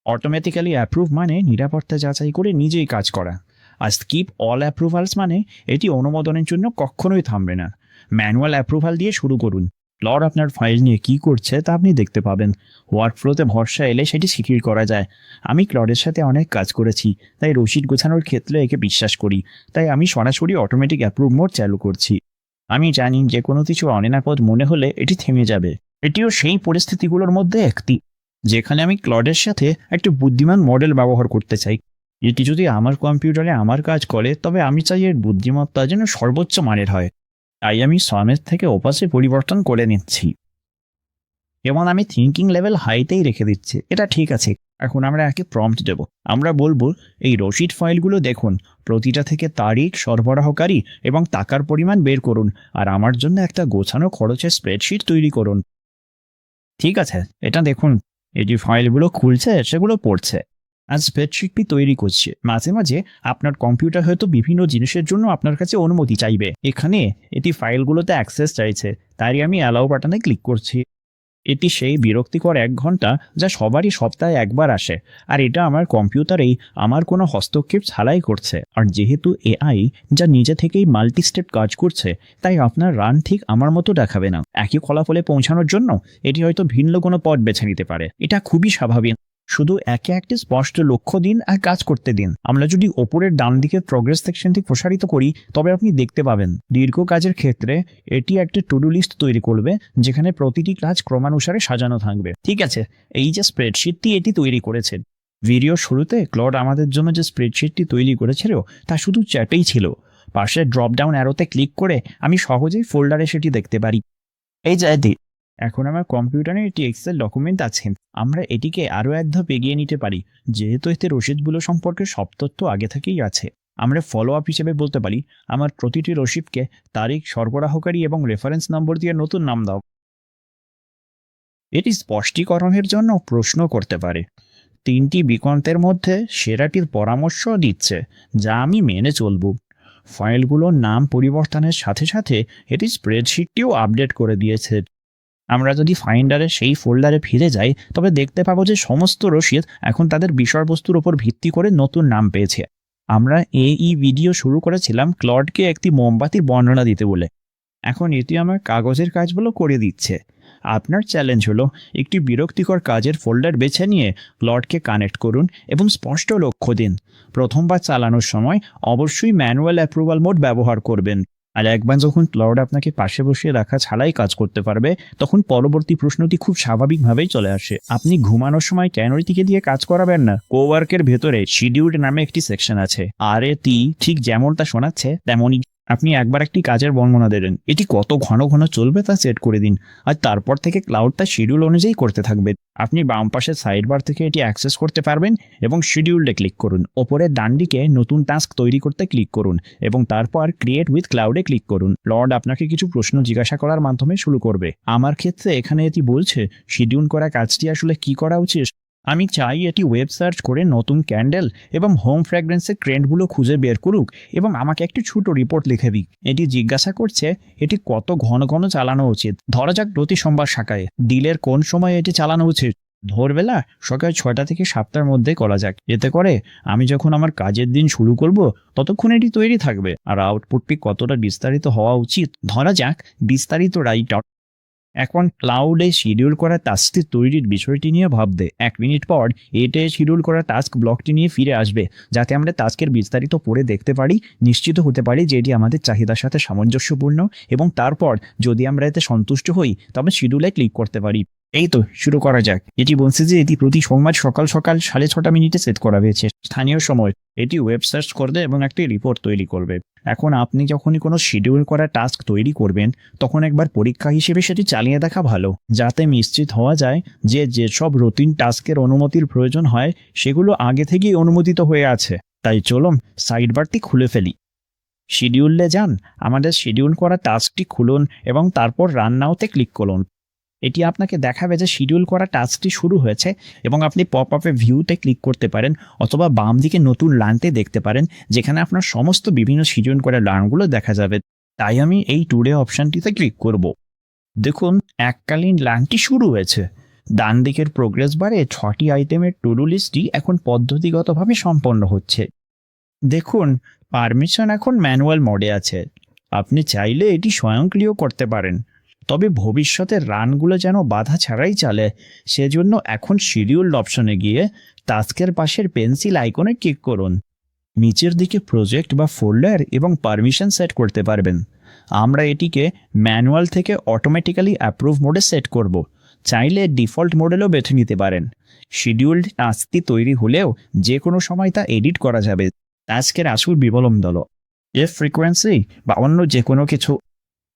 অটোমেটিক্যালি অ্যাপ্রুভ মানে নিরাপত্তা যাচাই করে নিজেই কাজ করা। আর স্কিপ অল অ্যাপ্রুভালস মানে এটি অনুমোদনের জন্য কখনোই থামবে না। ম্যানুয়াল অ্যাপ্রুভাল দিয়ে শুরু করুন। ক্লড আপনার ফাইল নিয়ে কী করছে তা আপনি দেখতে পাবেন। ওয়ার্কফ্লোতে ভরসা এলে সেটি সিকিউর করা যায়। আমি ক্লডের সাথে অনেক কাজ করেছি, তাই রসিদ গোছানোর ক্ষেত্রে একে বিশ্বাস করি। তাই আমি সরাসরি অটোমেটিক অ্যাপ্রুভ মোড চালু করছি। আমি জানি যে কোনো কিছু অনিরাপদ মনে হলে এটি থেমে যাবে। এটিও সেই পরিস্থিতিগুলোর মধ্যে একটি যেখানে আমি ক্লডের সাথে একটি বুদ্ধিমান মডেল ব্যবহার করতে চাই। এটি যদি আমার কম্পিউটারে আমার কাজ করে, তবে আমি চাই এর বুদ্ধিমত্তা যেন সর্বোচ্চ মানের হয়। তাই আমি সমেত থেকে ওপাশে পরিবর্তন করে নিচ্ছি এবং আমি থিঙ্কিং লেভেল হাইতেই রেখে দিচ্ছি। এটা ঠিক আছে। এখন আমরা একে প্রম্পট দেব। আমরা বলবো, এই রসিদ ফাইলগুলো দেখুন, প্রতিটা থেকে তারিখ, সরবরাহকারী এবং টাকার পরিমাণ বের করুন, আর আমার জন্য একটা গোছানো খরচের স্প্রেডশিট তৈরি করুন। ঠিক আছে, এটা দেখুন, এই যে ফাইলগুলো খুলছে সেগুলো পড়ছে আর স্প্রেডশিটটি তৈরি করছে। মাঝে মাঝে আপনার কম্পিউটার হয়তো বিভিন্ন জিনিসের জন্য আপনার কাছে অনুমতি চাইবে। এখানে এটি ফাইলগুলোতে অ্যাক্সেস চাইছে, তাই আমি অ্যালাউ বাটনে ক্লিক করছি। এটি সেই বিরক্তিকর 1 ঘন্টা যা সবারই সপ্তাহে একবার আসে, আর এটা আমার কম্পিউটারেই আমার কোনো হস্তক্ষেপ ছাড়াই করছে। আর যেহেতু এআই যা নিজে থেকেই মাল্টি স্টেপ কাজ করছে, তাই আপনার রান ঠিক আমার মতো দেখাবে না। একই ফলাফলে পৌঁছানোর জন্য এটি হয়তো ভিন্ন কোনো পথ বেছে নিতে পারে। এটা খুবই স্বাভাবিক। শুধু একে একটি স্পষ্ট লক্ষ্য দিন আর কাজ করতে দিন। আমরা যদি ওপরের ডান দিকের প্রোগ্রেস সেকশনটি প্রসারিত করি, তবে আপনি দেখতে পাবেন দীর্ঘ কাজের ক্ষেত্রে এটি একটি টু ডু লিস্ট তৈরি করবে, যেখানে প্রতিটি কাজ ক্রমানুসারে সাজানো থাকবে। ঠিক আছে, এই যে স্প্রেডশিটটি এটি তৈরি করেছে, ভিডিও শুরুতে ক্লড আমাদের জন্য যে স্প্রেডশিটটি তৈরি করেছিল তা শুধু চ্যাটেই ছিল। পাশে ড্রপডাউন অ্যারোতে ক্লিক করে আমি সহজেই ফোল্ডারে সেটি দেখতে পারি। এই যে এখন আমার কম্পিউটারে একটি এক্সেল ডকুমেন্ট আছে। আমরা এটিকে আরও এক ধাপ এগিয়ে নিতে পারি, যেহেতু এতে রসিদগুলো সম্পর্কে সব তথ্য আগে থেকেই আছে। আমরা ফলো আপ হিসেবে বলতে পারি, আমার প্রতিটি রসিদকে তারিখ, সরবরাহকারী এবং রেফারেন্স নম্বর দিয়ে নতুন নাম দাও। এটি স্পষ্টীকরণের জন্য প্রশ্ন করতে পারে। 3টি বিকল্পের মধ্যে সেরাটির পরামর্শ দিচ্ছে, যা আমি মেনে চলব। ফাইলগুলোর নাম পরিবর্তনের সাথে সাথে এটি স্প্রেডশিটটিও আপডেট করে দিয়েছে। আমরা যদি ফাইন্ডারে সেই ফোল্ডারে ফিরে যাই, তবে দেখতে পাবো যে সমস্ত রসিদ এখন তাদের বিষয়বস্তুর উপর ভিত্তি করে নতুন নাম পেয়েছে। আমরা এই ভিডিও শুরু করেছিলাম ক্লডকে একটি মোমবাতির বর্ণনা দিতে বলে। এখন এটি আমার কাগজের কাজগুলো করে দিচ্ছে। আপনার চ্যালেঞ্জ হলো একটি বিরক্তিকর কাজের ফোল্ডার বেছে নিয়ে ক্লডকে কানেক্ট করুন এবং স্পষ্ট লক্ষ্য দিন। প্রথমবার চালানোর সময় অবশ্যই ম্যানুয়াল অ্যাপ্রুভাল মোড ব্যবহার করবেন। আর একবার যখন ক্লাউড আপনাকে পাশে বসিয়ে রাখা ছাড়াই কাজ করতে পারবে, তখন পরবর্তী প্রশ্নটি খুব স্বাভাবিকভাবেই চলে আসে, আপনি ঘুমানোর সময় কেন এটিকে দিয়ে কাজ করাবেন না? কোওয়ার্কের ভেতরে শিডিউলড নামে একটি সেকশন আছে, আর এটি ঠিক যেমনটা শোনাচ্ছে তেমনই। আপনি একবার একটি কাজের বর্ণনা দেবেন, এটি কত ঘন ঘন চলবে তা সেট করে দিন, আর তারপর থেকে ক্লাউড তার শিডিউল অনুযায়ী করতে থাকবে। আপনি বাম পাশের সাইড বার থেকে এটি অ্যাক্সেস করতে পারবেন এবং শিডিউলডে ক্লিক করুন। ওপরের ডান দিকে নতুন টাস্ক তৈরি করতে ক্লিক করুন এবং তারপর ক্রিয়েট উইথ ক্লাউডে ক্লিক করুন। ক্লাউড আপনাকে কিছু প্রশ্ন জিজ্ঞাসা করার মাধ্যমে শুরু করবে। আমার ক্ষেত্রে এখানে এটি বলছে শিডিউল করা কাজটি আসলে কি করা উচিত। আমি চাই এটি ওয়েব সার্চ করে নতুন ক্যান্ডেল এবং হোম ফ্র্যাগ্রেন্সের ট্রেন্ডগুলো খুঁজে বের করুক এবং আমাকে একটি ছোট রিপোর্ট লিখে দিক। এটি জিজ্ঞাসা করছে এটি কত ঘন ঘন চালানো উচিত। ধরা যাক প্রতি সোমবার শাখায় দিলের কোন সময় এটি চালানো উচিত। ভোরবেলা সকাল 6টা থেকে 7টার মধ্যে করা যাক। এতে করে আমি যখন আমার কাজের দিন শুরু করব ততক্ষণ এটি তৈরি থাকবে। আর আউটপুটটি কতটা বিস্তারিত হওয়া উচিত, ধরা যাক বিস্তারিত রাইট আউট। এখন ক্লাউডে শিডিউল করা টাস্কটি তৈরির বিষয়টি নিয়ে ভাববে। 1 মিনিট পর এতে শিডিউল করা টাস্ক ব্লকটি নিয়ে ফিরে আসবে, যাতে আমরা টাস্কের বিস্তারিত পড়ে দেখতে পারি, নিশ্চিত হতে পারি যে এটি আমাদের চাহিদার সাথে সামঞ্জস্যপূর্ণ, এবং তারপর যদি আমরা এতে সন্তুষ্ট হই তবে শিডিউলে ক্লিক করতে পারি। এই তো শুরু করা যাক। এটি বলছে যে এটি প্রতি সোমবার সকাল সকাল 6:30 সেট করা হয়েছে স্থানীয় সময়। এটি ওয়েব সার্চ করবে এবং একটি রিপোর্ট তৈরি করবে। এখন আপনি যখনই কোনো শিডিউল করা টাস্ক তৈরি করবেন তখন একবার পরীক্ষা হিসেবে সেটি চালিয়ে দেখা ভালো, যাতে নিশ্চিত হওয়া যায় যে যেসব রুটিন টাস্কের অনুমতির প্রয়োজন হয় সেগুলো আগে থেকেই অনুমোদিত হয়ে আছে। তাই চলুন সাইড বারটি খুলে ফেলি। শিডিউলে যান, আমাদের শিডিউল করা টাস্কটি খুলুন এবং তারপর রান নাওতে ক্লিক করুন। এটি আপনাকে দেখাবে যে শিডিউল করা টাস্কটি শুরু হয়েছে এবং আপনি পপ আপে ভিউতে ক্লিক করতে পারেন অথবা বাম দিকে নতুন লাইনতে দেখতে পারেন, যেখানে আপনার সমস্ত বিভিন্ন শিডিউল করা লাইনগুলো দেখা যাবে। তাই আমি এই টুডে অপশানটিতে ক্লিক করব। দেখুন এককালীন লাইনটি শুরু হয়েছে। ডান দিকের প্রোগ্রেস বারে 6টি আইটেমের টু ডু লিস্টটি এখন পদ্ধতিগতভাবে সম্পন্ন হচ্ছে। দেখুন পারমিশন এখন ম্যানুয়াল মোডে আছে। আপনি চাইলে এটি স্বয়ংক্রিয় করতে পারেন, তবে ভবিষ্যতের রানগুলো যেন বাধা ছাড়াই চলে সেজন্য এখন শিডিউলড অপশনে গিয়ে টাস্কের পাশের পেন্সিল আইকনে ক্লিক করুন। নিচের দিকে প্রজেক্ট বা ফোল্ডার এবং পারমিশন সেট করতে পারবেন। আমরা এটিকে ম্যানুয়াল থেকে অটোমেটিক্যালি অ্যাপ্রুভ মোডে সেট করব। চাইলে ডিফল্ট মডেলও বেছে নিতে পারেন। শিডিউলড টাস্কটি তৈরি হলেও যে কোনো সময় তা এডিট করা যাবে। টাস্কের আসল বিবরণ হলো এর ফ্রিকোয়েন্সি বা অন্য যে কোনো কিছু।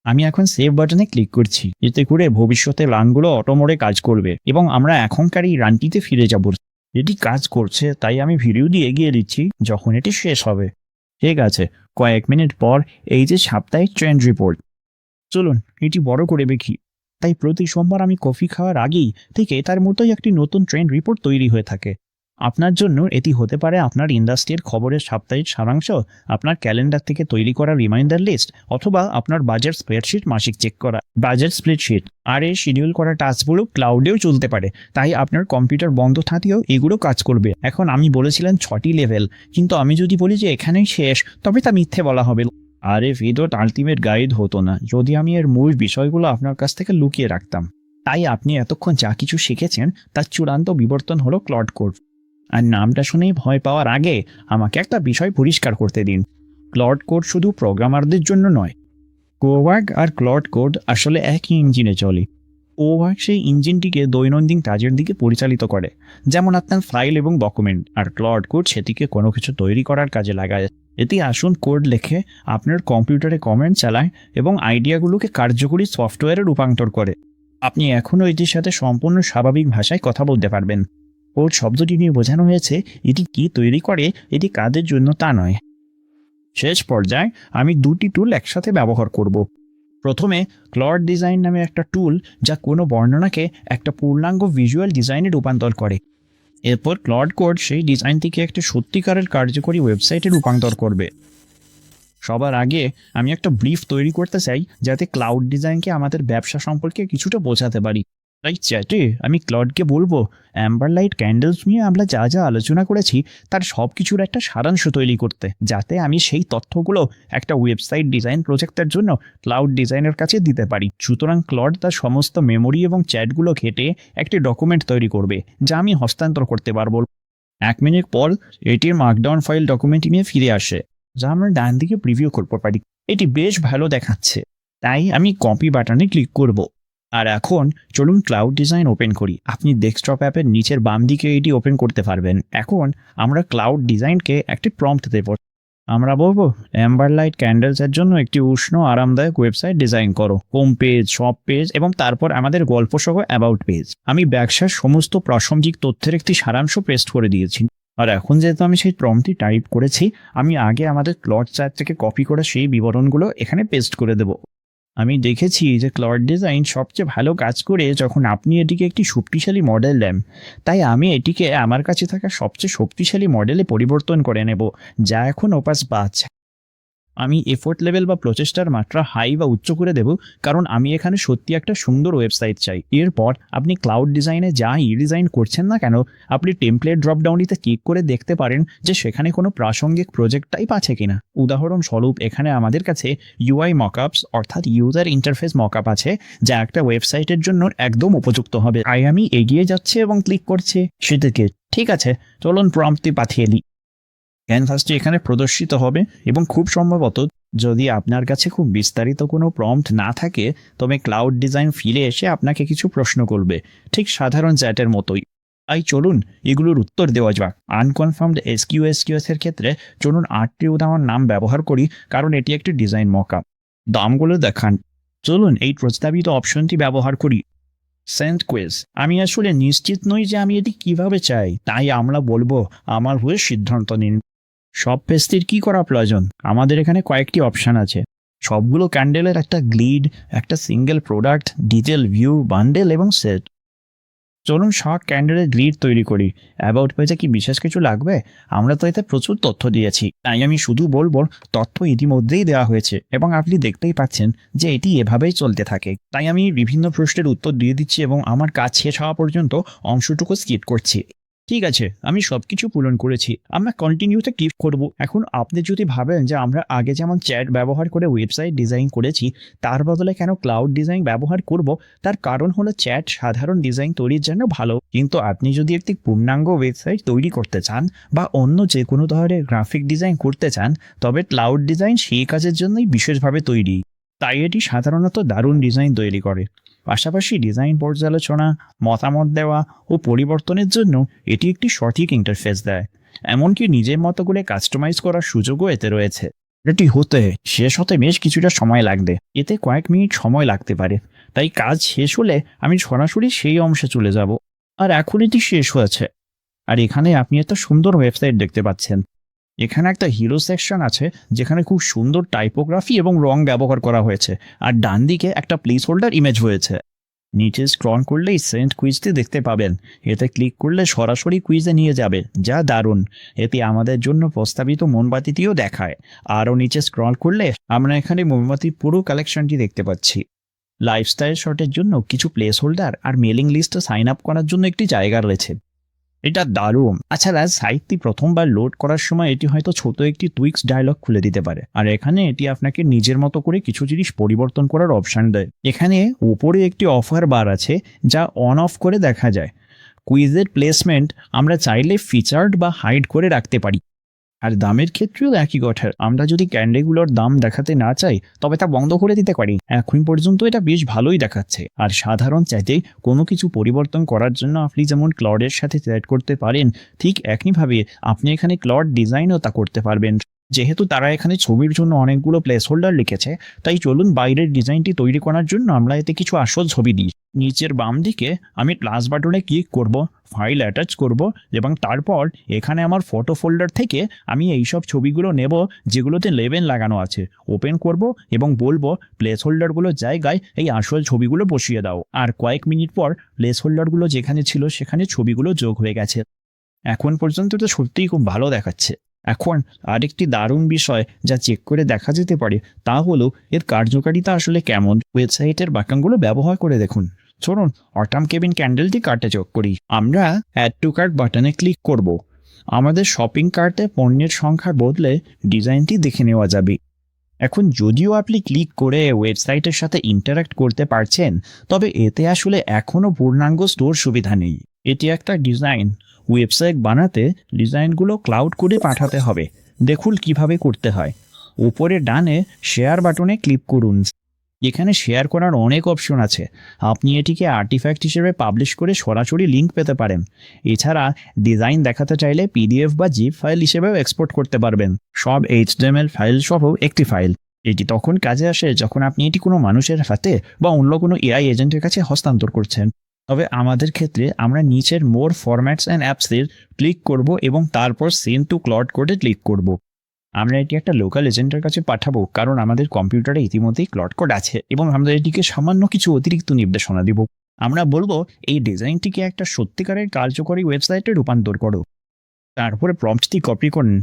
আমি এখন সেভ বাটনে ক্লিক করছি, এতে করে ভবিষ্যতে রানগুলো অটোমোডে কাজ করবে এবং আমরা এখনকার এই রানটিতে ফিরে যাব। এটি কাজ করছে, তাই আমি ভিডিও দিয়ে এগিয়ে দিচ্ছি যখন এটি শেষ হবে। ঠিক আছে, কয়েক মিনিট পর এই যে সাপ্তাহিক ট্রেন্ড রিপোর্ট। চলুন এটি বড় করে দেখি। তাই প্রতি সোমবার আমি কফি খাওয়ার আগেই থেকে তার মতোই একটি নতুন ট্রেন্ড রিপোর্ট তৈরি হয়ে থাকে। আপনার জন্য এটি হতে পারে আপনার ইন্ডাস্ট্রির খবরের সাপ্তাহিক সারাংশ, আপনার ক্যালেন্ডার থেকে তৈরি করা রিমাইন্ডার লিস্ট, অথবা আপনার বাজেট স্প্রেডশিট মাসিক চেক করা বাজেট স্প্রেডশিট। আর এই শিডিউল করা টাস্কগুলো ক্লাউডেও চলতে পারে, তাই আপনার কম্পিউটার বন্ধ থাকলেও এগুলো কাজ করবে। এখন আমি বলেছিলাম 6টি লেভেল, কিন্তু আমি যদি বলি যে এখানেই শেষ তবে তা মিথ্যে বলা হবে। আর এই ভিডিওর আলটিমেট গাইড হতো না যদি আমি এর মূল বিষয়গুলো আপনার কাছ থেকে লুকিয়ে রাখতাম। তাই আপনি এতক্ষণ যা কিছু শিখেছেন তার চূড়ান্ত বিবর্তন হলো ক্লড কোড। আর নামটা শুনেই ভয় পাওয়ার আগে আমাকে একটা বিষয় পরিষ্কার করতে দিন। ক্লড কোড শুধু প্রোগ্রামারদের জন্য নয়। কোওয়ার্ক আর ক্লড কোড আসলে একই ইঞ্জিনে চলে। কোওয়ার্ক সেই ইঞ্জিনটিকে দৈনন্দিন কাজের দিকে পরিচালিত করে, যেমন আপনার ফাইল এবং ডকুমেন্ট, আর ক্লড কোড সেটিকে কোনো কিছু তৈরি করার কাজে লাগায়। এটি আসুন কোড লেখে, আপনার কম্পিউটারে কমেন্ট চালায় এবং আইডিয়াগুলোকে কার্যকরী সফটওয়্যারে রূপান্তর করে। আপনি এখনও এটির সাথে সম্পূর্ণ স্বাভাবিক ভাষায় কথা বলতে পারবেন। কোড শব্দটি নিয়ে বোঝানো হয়েছে এটি কি তৈরি করে, এটি কাদের জন্য তা নয়। শেষ পর্যায়ে আমি 2টি টুল একসাথে ব্যবহার করব। প্রথমে ক্লড ডিজাইন নামে একটা টুল, যা কোনো বর্ণনাকে একটা পূর্ণাঙ্গ ভিজুয়াল ডিজাইনে রূপান্তর করে। এরপর ক্লড কোড সেই ডিজাইনটিকে একটা সত্যিকারের কার্যকরী ওয়েবসাইটে রূপান্তর করবে। সবার আগে আমি একটা ব্রিফ তৈরি করতে চাই, যাতে ক্লাউড ডিজাইনকে আমাদের ব্যবসা সম্পর্কে কিছুটা বোঝাতে পারি। তাই চ্যাটে আমি ক্লডকে বলবো অ্যাম্বার লাইট ক্যান্ডেলস নিয়ে আমরা যা যা আলোচনা করেছি তার সব কিছুর একটা সারাংশ তৈরি করতে, যাতে আমি সেই তথ্যগুলো একটা ওয়েবসাইট ডিজাইন প্রজেক্টের জন্য ক্লাউড ডিজাইনের কাছে দিতে পারি। সুতরাং ক্লড তার সমস্ত মেমোরি এবং চ্যাটগুলো ঘেটে একটি ডকুমেন্ট তৈরি করবে যা আমি হস্তান্তর করতে পারবো। 1 মিনিট পর এটির মার্কডাউন ফাইল ডকুমেন্ট নিয়ে ফিরে আসে, যা আমরা ডান দিকে প্রিভিউ করতে পারি। এটি বেশ ভালো দেখাচ্ছে, তাই আমি কপি বাটনে ক্লিক করব। আর এখন চলুন ক্লাউড ডিজাইন ওপেন করি। আপনি ডেস্কটপ অ্যাপের নিচের বাম দিকে এটি ওপেন করতে পারবেন। এখন আমরা ক্লাউড ডিজাইনকে একটি প্রম্পট দেব। আমরা বলবো অ্যাম্বার লাইট ক্যান্ডেলসের জন্য একটি উষ্ণ আরামদায়ক ওয়েবসাইট ডিজাইন করো, হোম পেজ, শপ পেজ এবং তারপর আমাদের গল্প সহ অ্যাবাউট পেজ। আমি ব্যবসার সমস্ত প্রাসঙ্গিক তথ্যের একটি সারাংশ পেস্ট করে দিয়েছি। আর এখন যেহেতু আমি সেই প্রম্পটটি টাইপ করেছি, আমি আগে আমাদের ক্লড চ্যাট থেকে কপি করা সেই বিবরণগুলো এখানে পেস্ট করে দেবো। আমি দেখেছি যে ক্লড ডিজাইন সবচেয়ে ভালো কাজ করে যখন আপনি এটিকে একটি শক্তিশালী মডেল দেন। তাই আমি এটিকে আমার কাছে থাকা সবচেয়ে শক্তিশালী মডেলে পরিবর্তন করে নেব, যা এখন ওপাস বাজ। আমি এফোর্ট লেভেল বা প্রচেষ্টার মাত্রা হাই বা উচ্চ করে দেব, কারণ আমি এখানে সত্যি একটা সুন্দর ওয়েবসাইট চাই। এরপর আপনি ক্লাউড ডিজাইনে যা ডিজাইন করছেন না কেন, আপনি টেমপ্লেট ড্রপডাউনটিতে ক্লিক করে দেখতে পারেন যে সেখানে কোনো প্রাসঙ্গিক প্রজেক্ট টাইপ আছে কিনা। উদাহরণস্বরূপ এখানে আমাদের কাছে ইউআই মকআপস অর্থাৎ ইউজার ইন্টারফেস মকআপ আছে, যা একটা ওয়েবসাইটের জন্য একদম উপযুক্ত হবে। তাই আমি এগিয়ে যাচ্ছি এবং ক্লিক করছি সেদিকে। ঠিক আছে, চলুন প্রম্পটটি পাঠিয়ে দিই। ক্যানভাসটি এখানে প্রদর্শিত হবে এবং খুব সম্ভবত যদি আপনার কাছে খুব বিস্তারিত কোনো প্রম্পট না থাকে, তবে ক্লাউড ডিজাইন ফিরে এসে আপনাকে কিছু প্রশ্ন করবে, ঠিক সাধারণ চ্যাটের মতোই। তাই চলুন এগুলোর উত্তর দেওয়া যাক। আনকনফার্মড এসকিউএস এর ক্ষেত্রে চলুন 8টি উদাহরণ নাম ব্যবহার করি, কারণ এটি একটি ডিজাইন মকআপ। দামগুলো দেখান। চলুন এই প্রস্তাবিত অপশনটি ব্যবহার করি। Send quiz. আমি আসলে নিশ্চিত নই যে আমি এটি কিভাবে চাই, তাই আমরা বলবো আমার হয়ে সিদ্ধান্ত নিন। সব পেস্টির কি করা প্রয়োজন? আমাদের এখানে কয়েকটি অপশান আছে। সবগুলো ক্যান্ডেলের একটা গ্লিড, একটা single product, detail view, bundle এবং সেট। চলুন সব ক্যান্ডেলের গ্লিড তৈরি করি। অ্যাবাউট পেজে কি বিশেষ কিছু লাগবে? আমরা তো এতে প্রচুর তথ্য দিয়েছি, তাই আমি শুধু বলবো তথ্য ইতিমধ্যেই দেওয়া হয়েছে এবং আপনি দেখতেই পাচ্ছেন যে এটি এভাবেই চলতে থাকে। তাই আমি বিভিন্ন প্রশ্নের উত্তর দিয়ে দিচ্ছি এবং আমার কাজ শেষ হওয়া পর্যন্ত অংশটুকু স্কিপ করছি। ঠিক আছে, আমি সবকিছু পূরণ করেছি। আমরা কন্টিনিউতে ক্লিক করব। এখন আপনি যদি ভাবেন যে আমরা আগে যেমন চ্যাট ব্যবহার করে ওয়েবসাইট ডিজাইন করেছি, তার বদলে কেন ক্লাউড ডিজাইন ব্যবহার করব, তার কারণ হলো চ্যাট সাধারণ ডিজাইন তৈরির জন্য ভালো, কিন্তু আপনি যদি একটি পূর্ণাঙ্গ ওয়েবসাইট তৈরি করতে চান বা অন্য যে কোনো ধরনের গ্রাফিক ডিজাইন করতে চান, তবে ক্লাউড ডিজাইন সেই কাজের জন্যই বিশেষভাবে তৈরি। তাই এটি সাধারণত দারুণ ডিজাইন তৈরি করে। পাশাপাশি ডিজাইন পর্যালোচনা, মতামত দেওয়া ও পরিবর্তনের জন্য এটি একটি সঠিক ইন্টারফেস দেয়। এমনকি নিজের মতো করে কাস্টমাইজ করার সুযোগও এতে রয়েছে। এটি শেষ হতে বেশ কিছুটা সময় লাগবে, এতে কয়েক মিনিট সময় লাগতে পারে। তাই কাজ শেষ হলে আমি সরাসরি সেই অংশে চলে যাব। আর এখন এটি শেষ হয়েছে। আর এখানে আপনি একটা সুন্দর ওয়েবসাইট দেখতে পাচ্ছেন। এখানে একটা হিরো সেকশন আছে, যেখানে খুব সুন্দর টাইপোগ্রাফি এবং রং ব্যবহার করা হয়েছে, আর ডান দিকে একটা প্লেস হোল্ডার ইমেজ হয়েছে। নিচে স্ক্রল করলেই সেন্ড কুইজটি দেখতে পাবেন। এতে ক্লিক করলে সরাসরি কুইজে নিয়ে যাবে, যা দারুণ। এতে আমাদের জন্য প্রস্তাবিত মোমবাতিটিও দেখায়। আরও নিচে স্ক্রল করলে আমরা এখানে মোমবাতির পুরো কালেকশনটি দেখতে পাচ্ছি। লাইফস্টাইল শটের জন্য কিছু প্লেস হোল্ডার আর মেলিং লিস্টে সাইন আপ করার জন্য একটি জায়গা রয়েছে। এটা দারুণ। আচ্ছা, সাইটটি প্রথমবার লোড করার সময় এটি হয়তো ছোট একটি টুইক্স ডায়লগ খুলে দিতে পারে, আর এখানে এটি আপনাকে নিজের মতো করে কিছু জিনিস পরিবর্তন করার অপশান দেয়। এখানে উপরে একটি অফার বার আছে, যা অন অফ করে দেখা যায়। কুইজের প্লেসমেন্ট আমরা চাইলে ফিচার্ড বা হাইড করে রাখতে পারি। আর দামের ক্ষেত্রেও একই কথা। আমরা যদি ক্যান্ডেলগুলোর দাম দেখাতে না চাই, তবে তা বন্ধ করে দিতে পারি। এখন পর্যন্ত এটা বেশ ভালোই দেখাচ্ছে। আর সাধারণ চ্যাটে কোনো কিছু পরিবর্তন করার জন্য আপনি যেমন ক্লডের সাথে চ্যাট করতে পারেন, ঠিক একইভাবে আপনি এখানে ক্লড ডিজাইনও তা করতে পারবেন। যেহেতু তারা এখানে ছবির জন্য অনেকগুলো প্লেস হোল্ডার লিখেছে, তাই চলুন বাইরের ডিজাইনটি তৈরি করার জন্য আমরা এতে কিছু আসল ছবি দিই। নিচের বাম দিকে আমি প্লাস বাটনে ক্লিক করব, ফাইল অ্যাটাচ করব এবং তারপর এখানে আমার ফটো ফোল্ডার থেকে আমি এইসব ছবিগুলো নেব যেগুলোতে লেবেল লাগানো আছে, ওপেন করব এবং বলবো প্লেস হোল্ডারগুলোর জায়গায় এই আসল ছবিগুলো বসিয়ে দাও। আর কয়েক মিনিট পর প্লেস হোল্ডারগুলো যেখানে ছিল সেখানে ছবিগুলো যোগ হয়ে গেছে। এখন পর্যন্ত তো সত্যিই খুব ভালো দেখাচ্ছে। এখন আরেকটি দারুণ বিষয় যা চেক করে দেখা যেতে পারে, তা হলো এর কার্যকারিতা আসলে কেমন। ওয়েবসাইটের বাক্যাংশগুলো ব্যবহার করে দেখুন। চলুন অটাম কেবিন ক্যান্ডেলটি কার্টে যোগ করি। আমরা অ্যাড টু কার্ট বাটনে ক্লিক করব। আমাদের শপিং কার্টে পণ্যের সংখ্যা বদলে ডিজাইনটি দেখে নেওয়া যাবে। এখন যদিও আপনি ক্লিক করে ওয়েবসাইটের সাথে ইন্টারাক্ট করতে পারছেন, তবে এতে আসলে এখনও পূর্ণাঙ্গ স্টোর সুবিধা নেই। এটি একটা ডিজাইন। ওয়েবসাইট বানাতে ডিজাইনগুলো ক্লাউড করে পাঠাতে হবে। দেখুন কিভাবে করতে হয়। উপরে ডানে শেয়ার বাটনে ক্লিক করুন। এখানে শেয়ার করার অনেক অপশন আছে। আপনি এটিকে আর্টিফ্যাক্ট হিসেবে পাবলিশ করে সরাসরি লিঙ্ক পেতে পারেন। এছাড়া ডিজাইন দেখাতে চাইলে পিডিএফ বা জিপ ফাইল হিসেবেও এক্সপোর্ট করতে পারবেন। সব এইচটিএমএল ফাইল সহ একটি ফাইল। এটি তখন কাজে আসে যখন আপনি এটি কোনো মানুষের হাতে বা অন্য কোনো এআই এজেন্টের কাছে হস্তান্তর করছেন। তবে আমাদের ক্ষেত্রে আমরা নিচের মোর ফরম্যাটস অ্যান্ড অ্যাপসের ক্লিক করব এবং তারপর সেন্ড টু ক্লাউড কোডে ক্লিক করব। আমরা এটি একটা লোকাল এজেন্টের কাছে পাঠাবো, কারণ আমাদের কম্পিউটারে ইতিমধ্যেই ক্লাউড কোড আছে এবং আমরা এটিকে সামান্য কিছু অতিরিক্ত নির্দেশনা দিব। আমরা বলবো এই ডিজাইনটিকে একটা সত্যিকারের কার্যকরী ওয়েবসাইটে রূপান্তর করো। তারপরে প্রম্পটটি কপি করুন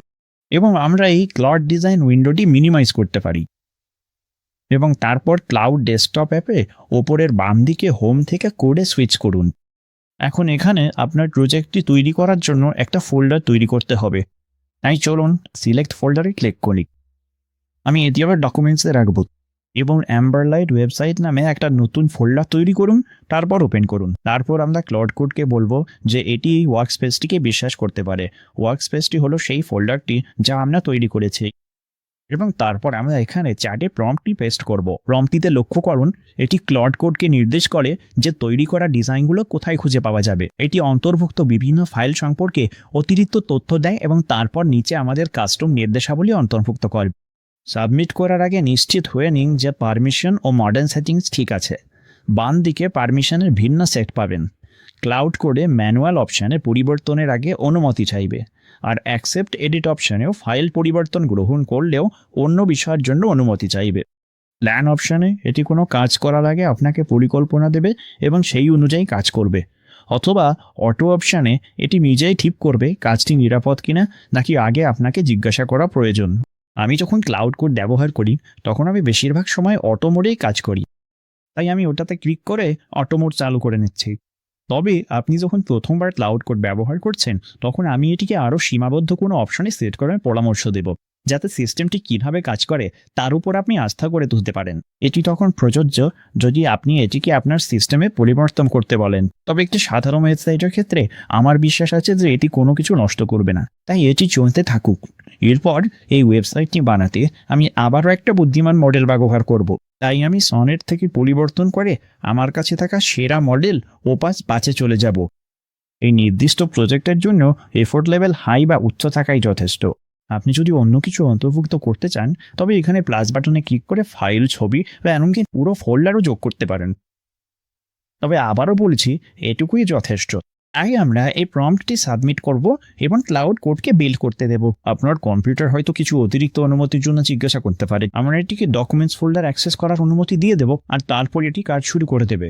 এবং আমরা এই ক্লাউড ডিজাইন উইন্ডোটি মিনিমাইজ করতে পারি এবং তারপর ক্লাউড ডেস্কটপ অ্যাপে ওপরের বাম দিকে হোম থেকে কোডে সুইচ করুন। এখন এখানে আপনার প্রজেক্টটি তৈরি করার জন্য একটা ফোল্ডার তৈরি করতে হবে। তাই চলুন সিলেক্ট ফোল্ডারে ক্লিক করি। আমি এটি আবার ডকুমেন্টসে রাখবো এবং অ্যাম্বারলাইট ওয়েবসাইট নামে একটা নতুন ফোল্ডার তৈরি করুন, তারপর ওপেন করুন। তারপর আমরা ক্লাউড কোডকে বলবো যে এটি এই ওয়ার্ক স্পেসটিকে বিশ্বাস করতে পারে। ওয়ার্ক স্পেসটি হলো সেই ফোল্ডারটি যা আমরা তৈরি করেছি এবং তারপর আমরা এখানে চ্যাটে প্রম্পটটি পেস্ট করব। প্রম্পটটিতে লক্ষ্য করুন এটি ক্লাউড কোডকে নির্দেশ করে যে তৈরি করা ডিজাইনগুলো কোথায় খুঁজে পাওয়া যাবে। এটি অন্তর্ভুক্ত বিভিন্ন ফাইল সম্পর্কে অতিরিক্ত তথ্য দেয় এবং তারপর নিচে আমাদের কাস্টম নির্দেশাবলী অন্তর্ভুক্ত করে। সাবমিট করার আগে নিশ্চিত হয়ে নিন যে পারমিশন ও মডার্ন সেটিংস ঠিক আছে। বাম দিকে পারমিশনের ভিন্ন সেট পাবেন। ক্লাউড কোডে ম্যানুয়াল অপশানে পরিবর্তনের আগে অনুমতি চাইবে, আর অ্যাকসেপ্ট এডিট অপশানেও ফাইল পরিবর্তন গ্রহণ করলেও অন্য বিষয়ের জন্য অনুমতি চাইবে। প্ল্যান অপশানে এটি কোনো কাজ করার আগে আপনাকে পরিকল্পনা দেবে এবং সেই অনুযায়ী কাজ করবে, অথবা অটো অপশানে এটি নিজেই ঠিক করবে কাজটি নিরাপদ কিনা নাকি আগে আপনাকে জিজ্ঞাসা করা প্রয়োজন। আমি যখন ক্লাউড কোড ব্যবহার করি তখন আমি বেশিরভাগ সময় অটো মোডেই কাজ করি, তাই আমি ওটাতে ক্লিক করে অটো মোড চালু করে নিচ্ছি। তবে আপনি যখন প্রথমবার ক্লাউড কোড ব্যবহার করছেন তখন আমি এটিকে আরও সীমাবদ্ধ কোনো অপশনে সেট করার পরামর্শ দেব, যাতে সিস্টেমটি কীভাবে কাজ করে তার উপর আপনি আস্থা করে তুলতে পারেন। এটি তখন প্রযোজ্য যদি আপনি এটিকে আপনার সিস্টেমে পরিবর্তন করতে বলেন। তবে একটি সাধারণ ওয়েবসাইটের ক্ষেত্রে আমার বিশ্বাস আছে যে এটি কোনো কিছু নষ্ট করবে না, তাই এটি চলতে থাকুক। এরপর এই ওয়েবসাইটটি বানাতে আমি আবারও একটা বুদ্ধিমান মডেল ব্যবহার করব। তাই আমি সনেট থেকে পরিবর্তন করে আমার কাছে থাকা সেরা মডেল ওপাস 5-এ চলে যাব। এই নির্দিষ্ট প্রজেক্টের জন্য এফোর্ট লেভেল হাই বা উচ্চ থাকাই যথেষ্ট। আপনি যদি অন্য কিছু অন্তর্ভুক্ত করতে চান তবে এখানে প্লাস বাটনে ক্লিক করে ফাইল, ছবি বা এমনকি পুরো ফোল্ডারও যোগ করতে পারেন। তবে আবারও বলছি, এটুকুই যথেষ্ট। তাই আমরা এই প্রম্পটটি সাবমিট করব এবং ক্লাউড কোডকে বিল্ড করতে দেব। আপনার কম্পিউটার হয়তো কিছু অতিরিক্ত অনুমতির জন্য জিজ্ঞাসা করতে পারে। আমরা এটিকে ডকুমেন্টস ফোল্ডার অ্যাক্সেস করার অনুমতি দিয়ে দেব আর তারপর এটি কাজ শুরু করে দেবে।